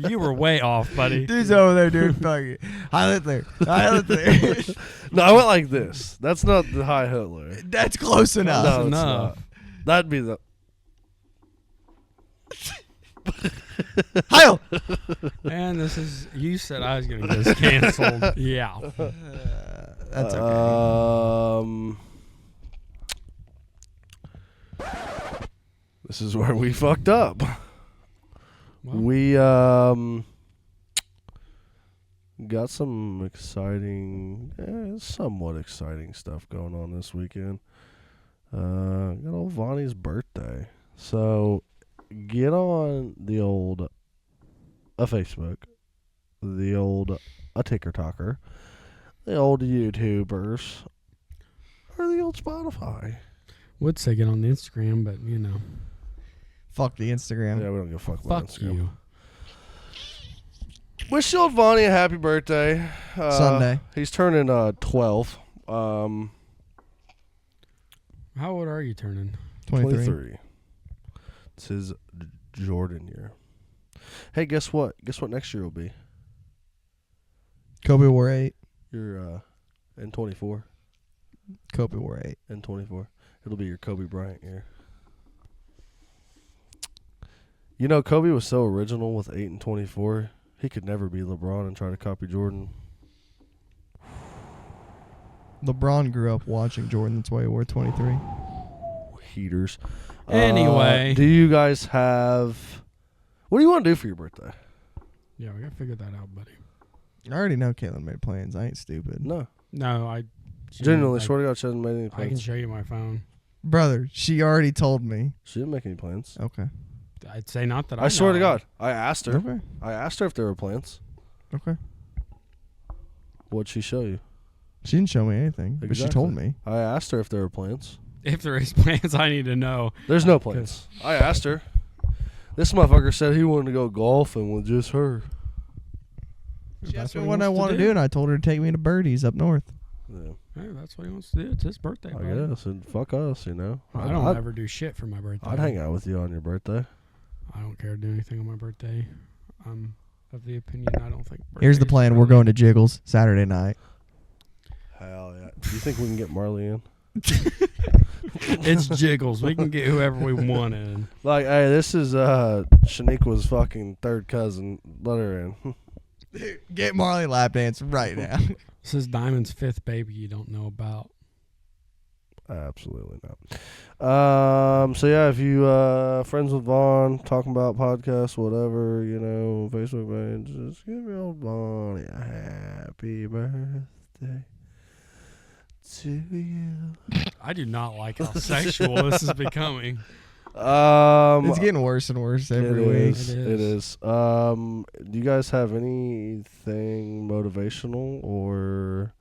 You were way off, buddy. Dude's over there doing fucking Heil Hitler. Heil Hitler. No, I went like this. That's not the High Hitler. That's close enough. No, it's enough. not. That'd be the. Heil. And this is, you said I was going to get this canceled. Yeah. That's okay. This is where we fucked up. Well, We got some exciting, somewhat exciting stuff going on this weekend. Got old Vonnie's birthday, so get on the old Facebook, the old TikToker, the old YouTubers, or the old Spotify. would say get on the Instagram, but you know. Fuck the Instagram. Yeah, we don't give a fuck about Fuck Instagram. you. Wish old Vonnie a happy birthday. Sunday. He's turning 12. How old are you turning? 23. It's his Jordan year. Hey, guess what? Guess what next year will be? Kobe wore 8. You're N24. Kobe wore 8. N24. It'll be your Kobe Bryant year. You know, Kobe was so original with 8 and 24. He could never be LeBron and try to copy Jordan. LeBron grew up watching Jordan. That's why he wore 23. Heaters. Anyway. Do you guys have... What do you want to do for your birthday? Yeah, we got to figure that out, buddy. I already know Caitlin made plans. I ain't stupid. No. No, I... Genuinely, I, swear to God, she hasn't made any I can plans. show you my phone. Brother, she already told me. She didn't make any plans. Okay. I'd say not that I I swear to know of. God. I asked her. Okay. I asked her if there were plans. Okay. What'd she show you? She didn't show me anything, but she told me. I asked her if there were plans. If there is plans, I need to know. There's no plans. I asked her. This motherfucker said he wanted to go golfing with just her. If She that's asked me he what I wants want to do, and I told her to take me to Birdies up north. Yeah, Hey, that's what he wants to do. It's his birthday. I buddy. guess. And fuck us, you know. I don't ever do shit for my birthday. I'd hang out with you on your birthday. I don't care to do anything on my birthday. I'm of the opinion I don't think. Here's the birthdays plan. We're really- going to Jiggles Saturday night. Hell yeah. Do you think we can get Marley in? It's Jiggles. We can get whoever we want in. Like, hey, this is Shaniqua's fucking third cousin. Let her in. Get Marley lap dance right now. This is Diamond's fifth baby you don't know about. Absolutely not. So yeah, if you friends with Vaughn, talking about podcasts, whatever, you know, Facebook page, just give me old Vaughn a happy birthday to you. I do not like how sexual this is becoming. It's getting worse and worse every week. It It is. Do you guys have anything motivational or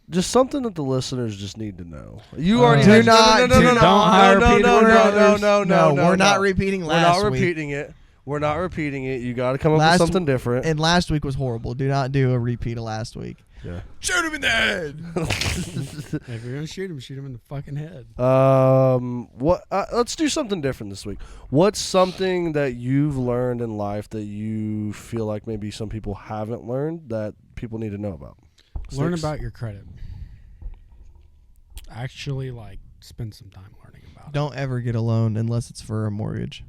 just something that the listeners just need to know? You already Do had- not- no, do no, no, not hire no, Peter no, no, Brothers. no, we're not repeating We're last not week. repeating it. We're not repeating it. You got to come up Last with something different. And last week was horrible. Do not do a repeat of last week. Yeah. Shoot him in the head. If you're gonna shoot him in the fucking head. What? Let's do something different this week. What's something that you've learned in life that you feel like maybe some people haven't learned that people need to know about? Learn Six. about your credit. Actually, like, spend some time learning about it. Don't ever get a loan unless it's for a mortgage.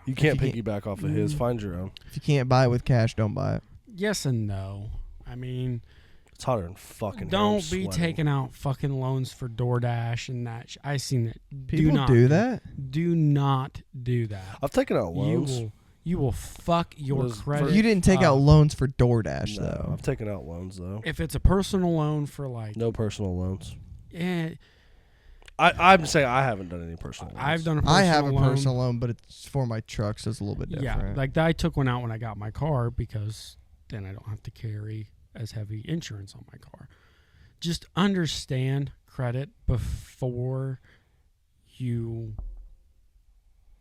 You can't you can't- piggyback off of his. Find your own. If you can't buy it with cash, don't buy it. Yes and no. I mean, It's hotter than fucking. don't hell. be I'm taking out fucking loans for DoorDash and that. I seen it. People do that. Do not do that. I've taken out loans. You will fuck your Was- credit. You didn't take out loans for DoorDash, No, though. I've taken out loans though. If it's a personal loan for like, No personal loans. eh, I'm saying I haven't done any personal loans. I've done a personal I have a loan. personal loan, but it's for my truck, so it's a little bit Yeah, different. like I took one out when I got my car because then I don't have to carry as heavy insurance on my car. Just understand credit before you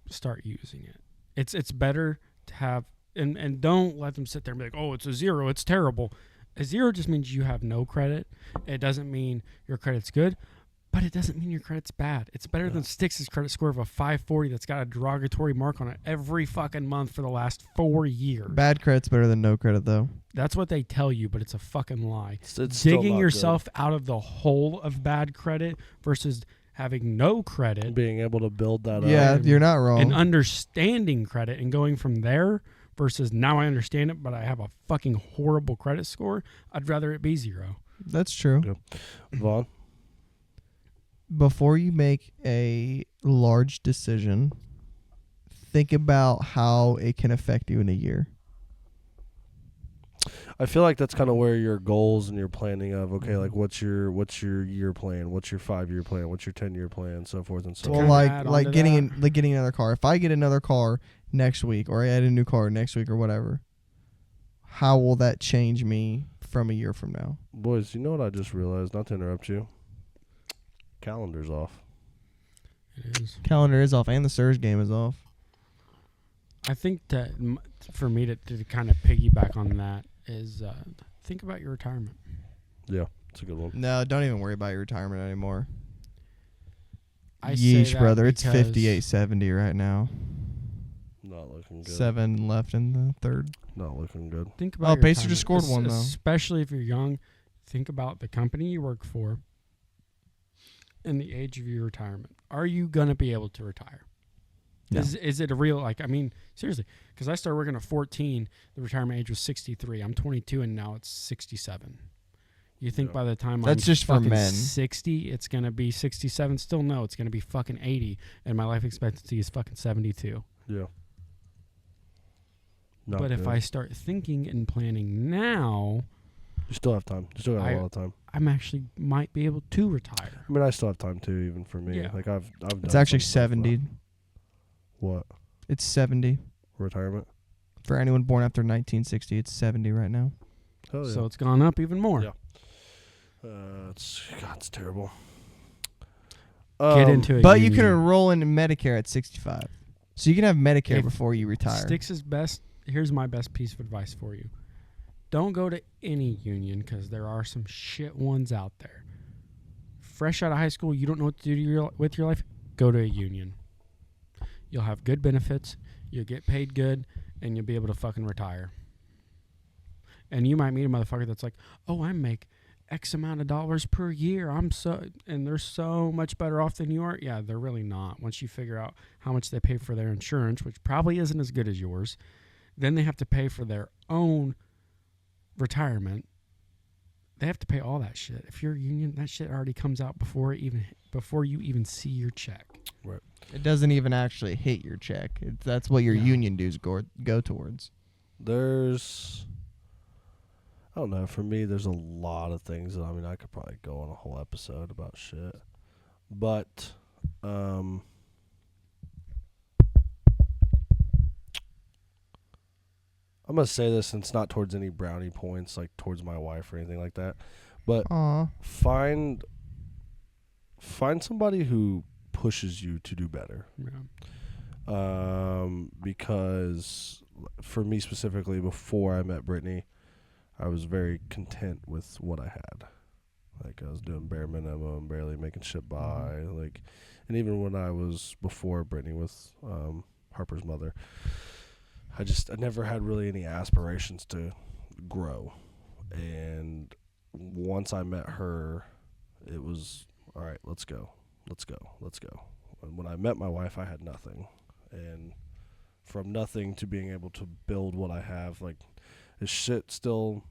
start using it. It's better to have and don't let them sit there and be like, "Oh, it's a 0, it's terrible." A 0 just means you have no credit. It doesn't mean your credit's good. But it doesn't mean your credit's bad. It's better than Styx's credit score of a 540 that's got a derogatory mark on it every fucking month for the last 4 years. Bad credit's better than no credit, though. That's what they tell you, but it's a fucking lie. It's still Digging not yourself out of the hole of bad credit versus having no good. credit Being able to build that Yeah, up. you're not wrong. and understanding credit and going from there versus now I understand it, but I have a fucking horrible credit score. I'd rather it be 0. That's true. Yep. Vaughn. Before you make a large decision, think about how it can affect you in a year. I feel like that's kind of where your goals and your planning of like what's your year plan, what's your 5-year plan, what's your 10-year plan, so forth and so Well, kinda forth. add like onto getting that. getting another car. If I get another car next week, or I add a new car next week, or whatever, how will that change me from a year from now? Boys, you know what I just realized? Not to interrupt you. Calendar's off. It is. Calendar is off, and the Surge game is off. I think that for me to kind of piggyback on that is think about your retirement. Yeah, it's a good one. No, don't even worry about your retirement anymore. I say Yeesh, that brother, it's because 58-70 right now. Not looking good. 7 left in the third. Not looking good. Think about your Pacers just retirement, scored one, though. Especially if you're young, think about the company you work for and the age of your retirement. Are you gonna be able to retire? No. Is it a real seriously? Because I started working at 14, the retirement age was 63. I'm 22 and now it's 67. You think by the time That's I'm just for fucking men. 60, it's gonna be 67? Still no, it's gonna be fucking 80, and my life expectancy is fucking 72. Yeah. Not But if good. I start thinking and planning now, You still have time. You still got a lot of time. I'm actually might be able to retire. I mean, I still have time too, even for me. Yeah. Like I've done It's actually some stuff, 70. but- What? It's 70. Retirement? For anyone born after 1960, it's 70 right now. Hell yeah. So it's gone up even more. Yeah. It's terrible. Get into it. But you can enroll in Medicare at 65. So you can have Medicare If before you retire. Styx's best. Here's my best piece of advice for you. Don't go to any union because there are some shit ones out there. Fresh out of high school, you don't know what to do with your life. Go to a union. You'll have good benefits. You'll get paid good, and you'll be able to fucking retire. And you might meet a motherfucker that's like, "Oh, I make X amount of dollars per year. And they're so much better off than you are." Yeah, they're really not. Once you figure out how much they pay for their insurance, which probably isn't as good as yours, then they have to pay for their own retirement. They have to pay all that shit. If you're a union, that shit already comes out before you even see your check. Right. It doesn't even actually hit your check. That's what your union dues go towards. There's, I don't know. For me, there's a lot of things that I could probably go on a whole episode about shit, but I'm gonna say this, and it's not towards any brownie points, like towards my wife or anything like that. But Aw. find somebody who pushes you to do better. Yeah. because for me specifically, before I met Brittany, I was very content with what I had. Like I was doing bare minimum, barely making shit by. Like, and even when I was before Brittany with Harper's mother, I never had really any aspirations to grow. And once I met her, it was all right. Let's go. And when I met my wife, I had nothing, and from nothing to being able to build what I have, like, is shit still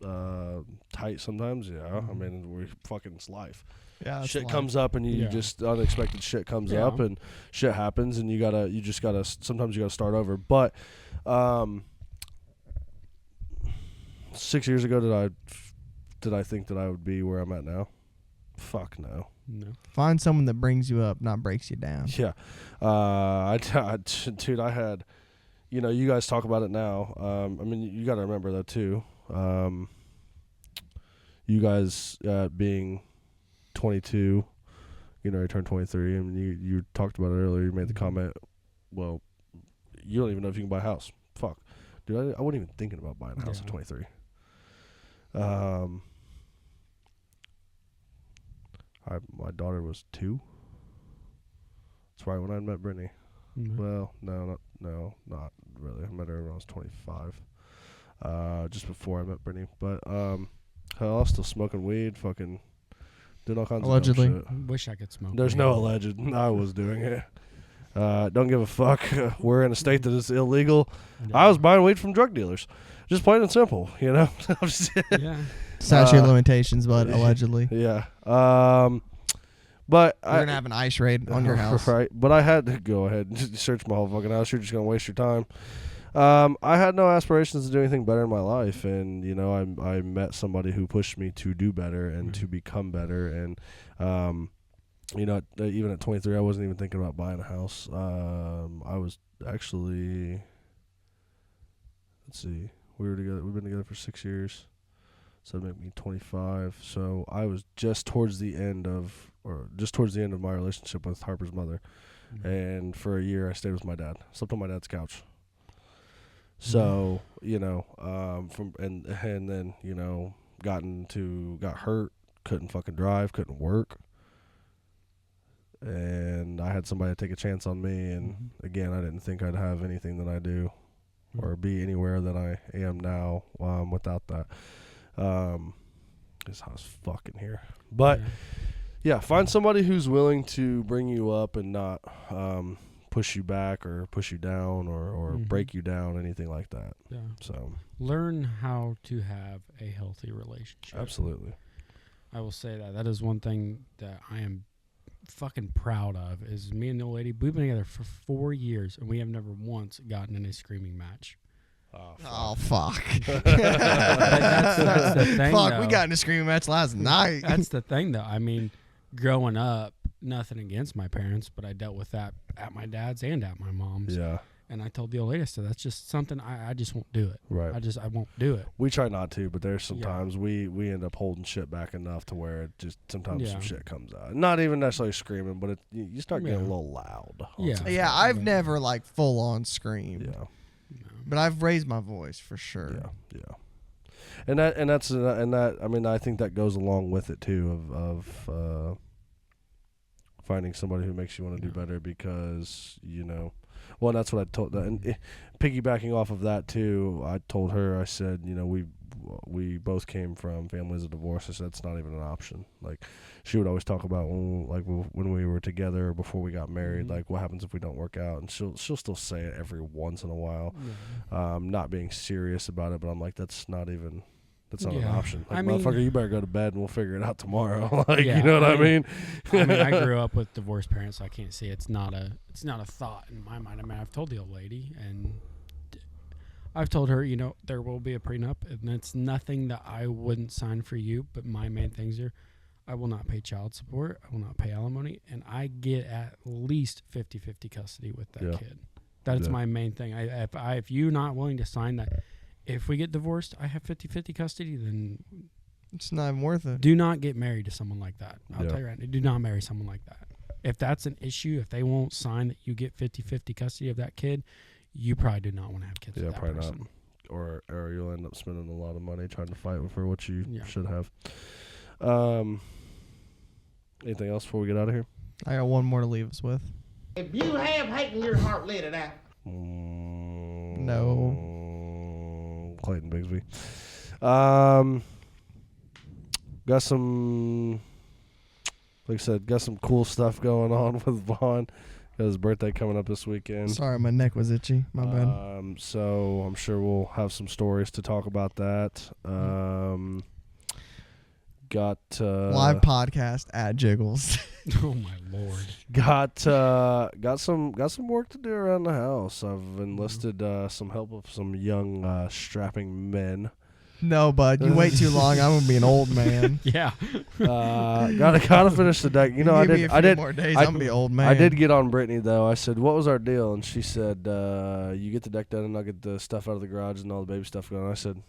tight sometimes? Yeah. I mean, it's life. Yeah, that's Shit life. comes up, and you Yeah. just unexpected shit comes Yeah. up, and shit happens, and you just gotta sometimes you gotta start over. But 6 years ago, did I think that I would be where I'm at now? Fuck no. No. Find someone that brings you up, not breaks you down. Yeah. Dude, I had, you guys talk about it now. I mean, you got to remember that too. You guys being 22, you turned 23, and you talked about it earlier. You made the comment, well, you don't even know if you can buy a house. Fuck. Dude, I wasn't even thinking about buying a house at 23. My daughter was 2. That's right when I met Brittany. No. Well, not really. I met her when I was 25. Just before I met Brittany. But hell, I was still smoking weed, fucking doing all kinds Allegedly. of dumb shit. Wish I could smoke. There's weed. no alleged. I was doing it. Don't give a fuck. We're in a state that is illegal. I was buying weed from drug dealers. Just plain and simple, I'm just- Yeah. Statute of limitations, but allegedly. Yeah. But We're going to have an ICE raid on your house. Right. But I had to go ahead and just search my whole fucking house. You're just going to waste your time. I had no aspirations to do anything better in my life. And, I met somebody who pushed me to do better and to become better. And, even at 23, I wasn't even thinking about buying a house. I was actually, let's see, we've been together for 6 years. So that'd make me 25. So I was just towards the end of my relationship with Harper's mother. And for a year I stayed with my dad. Slept on my dad's couch. So, from and then, got hurt, couldn't fucking drive, couldn't work. And I had somebody take a chance on me, and again, I didn't think I'd have anything that I do or be anywhere that I am now without that. It's hot as fuck in here. But yeah, find somebody who's willing to bring you up and not push you back or push you down or break you down, anything like that. Yeah. So Learn how to have a healthy relationship. absolutely. I will say that is one thing that I am fucking proud of. Is me and the old lady, we've been together for 4 years and we have never once gotten in a screaming match. Oh, fuck. That's the thing. Fuck, though. we got in a screaming match last night. That's the thing, though. I mean, growing up, nothing against my parents, but I dealt with that at my dad's and at my mom's. Yeah. And I told the old lady, so that's just something I just won't do it. Right. I won't do it. We try not to, but there's sometimes we end up holding shit back enough to where it just sometimes some shit comes out. Not even necessarily screaming, but you start getting a little loud. Yeah. Yeah, I've never full on screamed. Yeah. But I've raised my voice for sure. Yeah. And I mean, I think that goes along with it too of finding somebody who makes you want to do better because, well, that's what I told, and piggybacking off of that too, I told her, I said, we both came from families of divorce. I said, it's not even an option. Like, she would always talk about when we were together before we got married, like what happens if we don't work out, and she'll still say it every once in a while, not being serious about it, but I'm like, that's not an option. Like, motherfucker, you better go to bed and we'll figure it out tomorrow. You know what I mean? I grew up with divorced parents, so I can't say it's not a thought in my mind. I mean, I've told the old lady, and I've told her, there will be a prenup, and it's nothing that I wouldn't sign for you. But my main things are, I will not pay child support, I will not pay alimony, and I get at least 50-50 custody with that kid. That's my main thing. If you're not willing to sign that, if we get divorced, I have 50-50 custody, then It's not even worth it. do not get married to someone like that. I'll tell you right now, do not marry someone like that. if that's an issue, if they won't sign that you get 50-50 custody of that kid, you probably do not want to have kids with that probably person. not. Or you'll end up spending a lot of money trying to fight for what you should have. Anything else before we get out of here? I got one more to leave us with. If you have hate in your heart, let it out. No. Clayton Bigsby. Got some, like I said, got some cool stuff going on with Vaughn. Got his birthday coming up this weekend. Sorry, my neck was itchy. My bad. So I'm sure we'll have some stories to talk about that. Got Live podcast at Jiggles. Oh my Lord. Got some work to do around the house. I've enlisted some help of some young strapping men. No, bud, you wait too long. I'm gonna be an old man. Yeah. Gotta finish the deck. You know, Give me a few more days. I'm gonna be old man. I did get on Brittany though. I said, "What was our deal?" And she said, "You get the deck done, and I'll get the stuff out of the garage and all the baby stuff going." I said,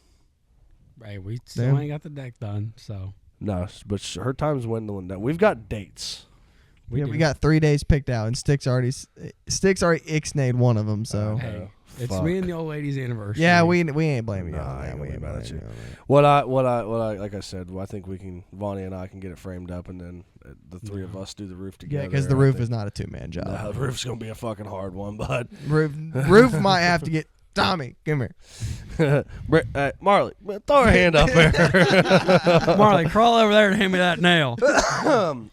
Hey, we still ain't got the deck done, so. "No," but her time's dwindling down. We've got dates. We got 3 days picked out, and Sticks already ixnayed one of them. So Hey, it's me and the old lady's anniversary. yeah, we ain't blaming you. Nah, on I that. ain't We gonna ain't be mad at blaming you. you. on that. What I like I said, I think we can, Vonnie and I can get it framed up, and then the three of us do the roof together. Yeah, because the roof is not a 2-man job. No, the roof's gonna be a fucking hard one, bud. Roof might have to get Tommy. Come here. Marley, throw her hand up there. Marley, crawl over there and hand me that nail.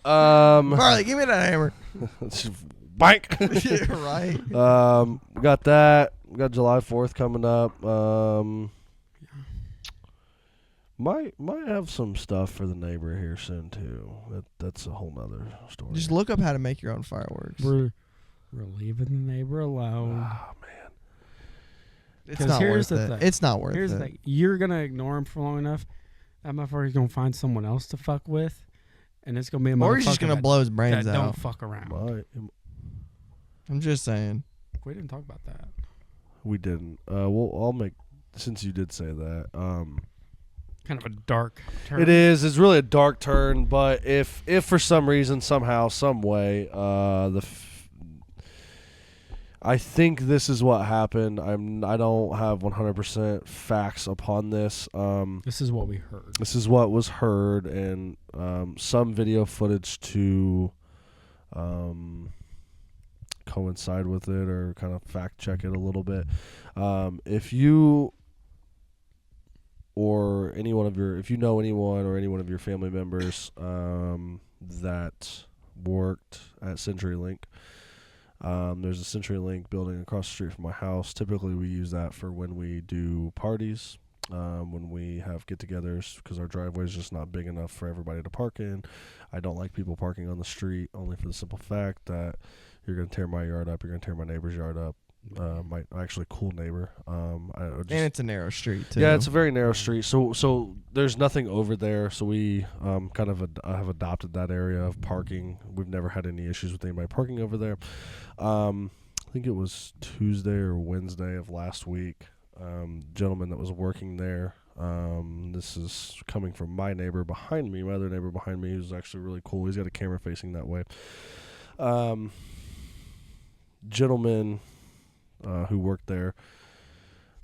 Marley, give me that hammer. Bank. Yeah, right. We got that. We got July 4th coming up. Might have some stuff for the neighbor here soon too. That's a whole nother story. Just look up how to make your own fireworks. We're leaving the neighbor alone. Oh man. It's 'Cause not here's worth the it. thing. It's not worth Here's it. the thing. You're going to ignore him for long enough. That motherfucker's going to find someone else to fuck with. And it's going to be a motherfucker Or he's just gonna blow his brains that out. don't fuck around. I'm just saying. We didn't talk about that. We didn't. I'll make, since you did say that. Kind of a dark turn. It is. It's really a dark turn. But if for some reason, somehow, some way, I think this is what happened. I don't have 100% facts upon this. This is what we heard. This is what was heard, and some video footage to coincide with it or kind of fact check it a little bit. If you or if you know anyone or any one of your family members that worked at CenturyLink, there's a CenturyLink building across the street from my house. Typically, we use that for when we do parties, when we have get-togethers, because our driveway is just not big enough for everybody to park in. I don't like people parking on the street, only for the simple fact that you're going to tear my yard up, you're going to tear my neighbor's yard up. My actually cool neighbor. And it's a narrow street too. Yeah, it's a very narrow street. So there's nothing over there. So we kind of have adopted that area of parking. We've never had any issues with anybody parking over there. I think it was Tuesday or Wednesday of last week. Gentleman that was working there. This is coming from my neighbor behind me, my other neighbor behind me, who's actually really cool. He's got a camera facing that way. Gentleman who worked there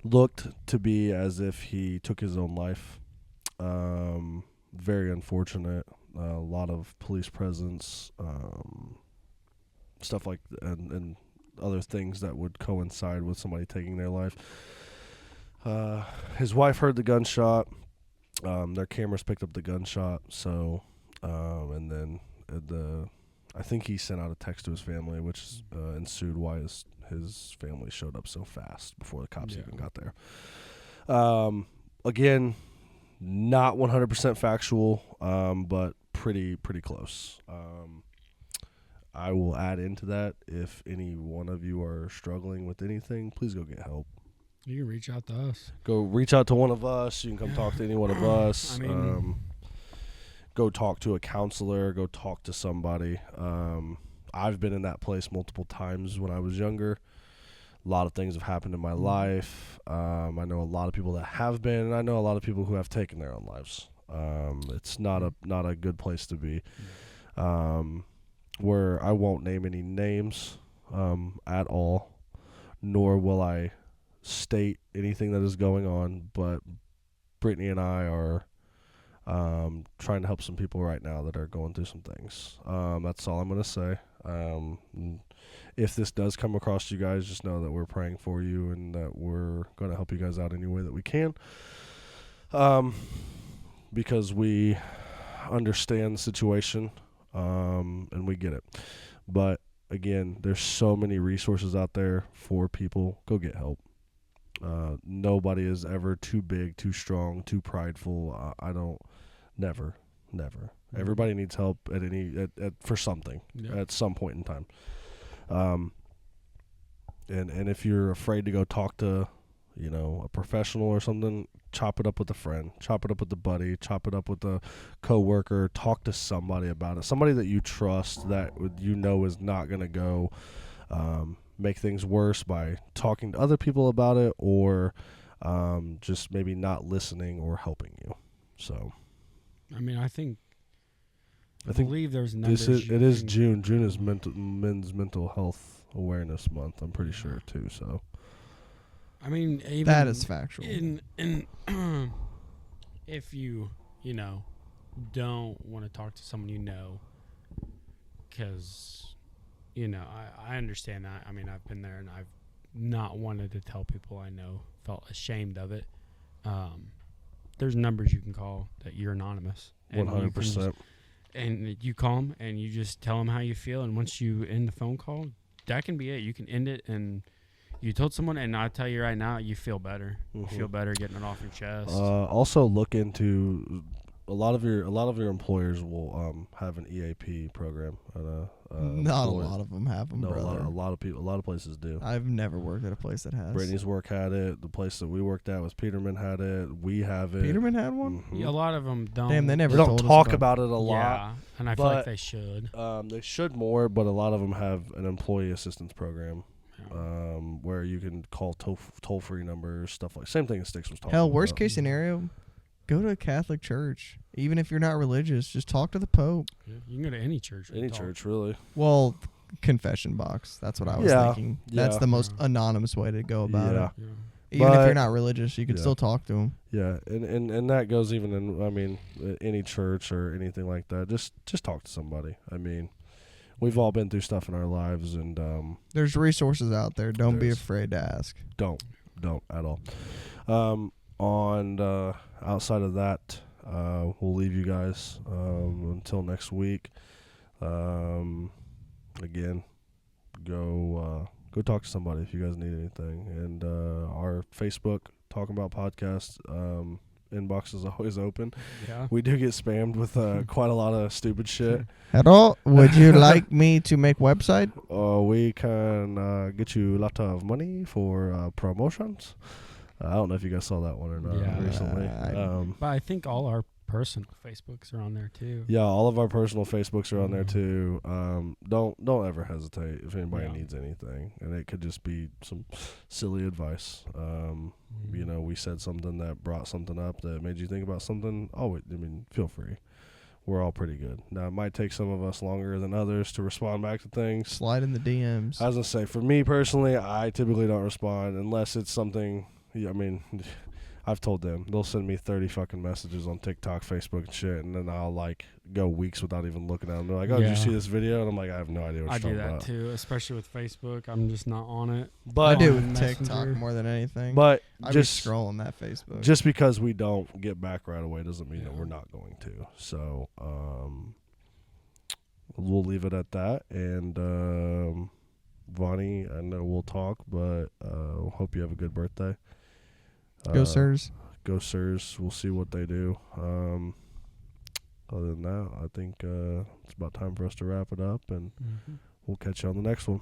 looked to be as if he took his own life. Very unfortunate. A lot of police presence, stuff like and other things that would coincide with somebody taking their life. His wife heard the gunshot. Their cameras picked up the gunshot. So, and then I think he sent out a text to his family, which ensued why his family showed up so fast before the cops even got there. Again, not 100% factual, but pretty close. I will add into that, if any one of you are struggling with anything, please go get help. You can reach out to us. Go reach out to one of us. You can come talk to any one of us. I mean, go talk to a counselor. Go talk to somebody. I've been in that place multiple times when I was younger. A lot of things have happened in my life. I know a lot of people that have been, and I know a lot of people who have taken their own lives. It's not a good place to be. where I won't name any names at all, nor will I state anything that is going on, but Brittany and I are trying to help some people right now that are going through some things. That's all I'm going to say. If this does come across you guys, just know that we're praying for you and that we're going to help you guys out any way that we can. Because we understand the situation, and we get it. But again, there's so many resources out there for people. Go get help. Nobody is ever too big, too strong, too prideful. Never. Everybody needs help for something at some point in time. And if you're afraid to go talk to, a professional or something, chop it up with a friend, chop it up with a buddy, chop it up with a coworker, talk to somebody about it. Somebody that you trust that is not going to go make things worse by talking to other people about it or just maybe not listening or helping you. So, I mean, I believe there's numbers. It is June. June is Men's Mental Health Awareness Month. I'm pretty sure too. So, I mean, even That is factual. If you don't want to talk to someone because I understand that. I mean, I've been there and I've not wanted to tell people I know, felt ashamed of it. There's numbers you can call that you're anonymous. 100%. And you call them and you just tell them how you feel. And once you end the phone call, that can be it. You can end it and you told someone, and I tell you right now, you feel better. You feel better getting it off your chest. Also, look into a lot of your employers will have an EAP program. Not a lot of them have them, No, brother. a lot of places do. I've never worked at a place that has. Brittany's work had it. The place that we worked at was Peterman had it. We have it. Peterman had one? Mhm. Yeah, a lot of them don't. Damn, they never They don't told us talk about it a lot. Yeah, and I feel like they should. They should more, but a lot of them have an employee assistance program. Where you can call toll-free numbers, stuff like same thing as Sticks was talking Hell, about. worst case scenario, go to a Catholic church. Even if you're not religious, just talk to the Pope. Yeah, you can go to any church. Any church, really. Well, confession box. That's what I was thinking. That's Yeah. the most anonymous way to go about Yeah. it. Yeah. Even if But- you're not religious, you can Yeah. still talk to them. Yeah, and that goes even in, I mean, any church or anything like that. Just talk to somebody. I mean, we've all been through stuff in our lives, and There's resources out there. Don't be There's- afraid to ask. don't at all. Outside of that, we'll leave you guys until next week. Again, go talk to somebody if you guys need anything. And our Facebook Talkin Bout podcast inbox is always open. Yeah. We do get spammed with quite a lot of stupid shit. Hello, would you like me to make website? We can get you a lot of money for promotions. I don't know if you guys saw that one or not Yeah. recently. But I think all our personal Facebooks are on there too. Yeah, all of our personal Facebooks are on there too. Don't ever hesitate if anybody Yeah. needs anything, and it could just be some silly advice. We said something that brought something up that made you think about something. Feel free. We're all pretty good. Now, it might take some of us longer than others to respond back to things. Slide in the DMs. I was gonna say, for me personally, I typically don't respond unless it's something. Yeah, I mean, I've told them they'll send me 30 fucking messages on TikTok, Facebook, and shit, and then I'll go weeks without even looking at them. They're like, "Oh, did you see this video?" And I'm like, "I have no idea what I you're do talking that about." too, especially with Facebook. I'm just not on it. But I do on with Messenger. TikTok more than anything. But I just be scrolling that Facebook. just because we don't get back right away doesn't mean that we're not going to. So we'll leave it at that. And Vonnie, I know we'll talk, but hope you have a good birthday. Go Sirs. Go Sirs. We'll see what they do. Other than that, I think it's about time for us to wrap it up, and we'll catch you on the next one.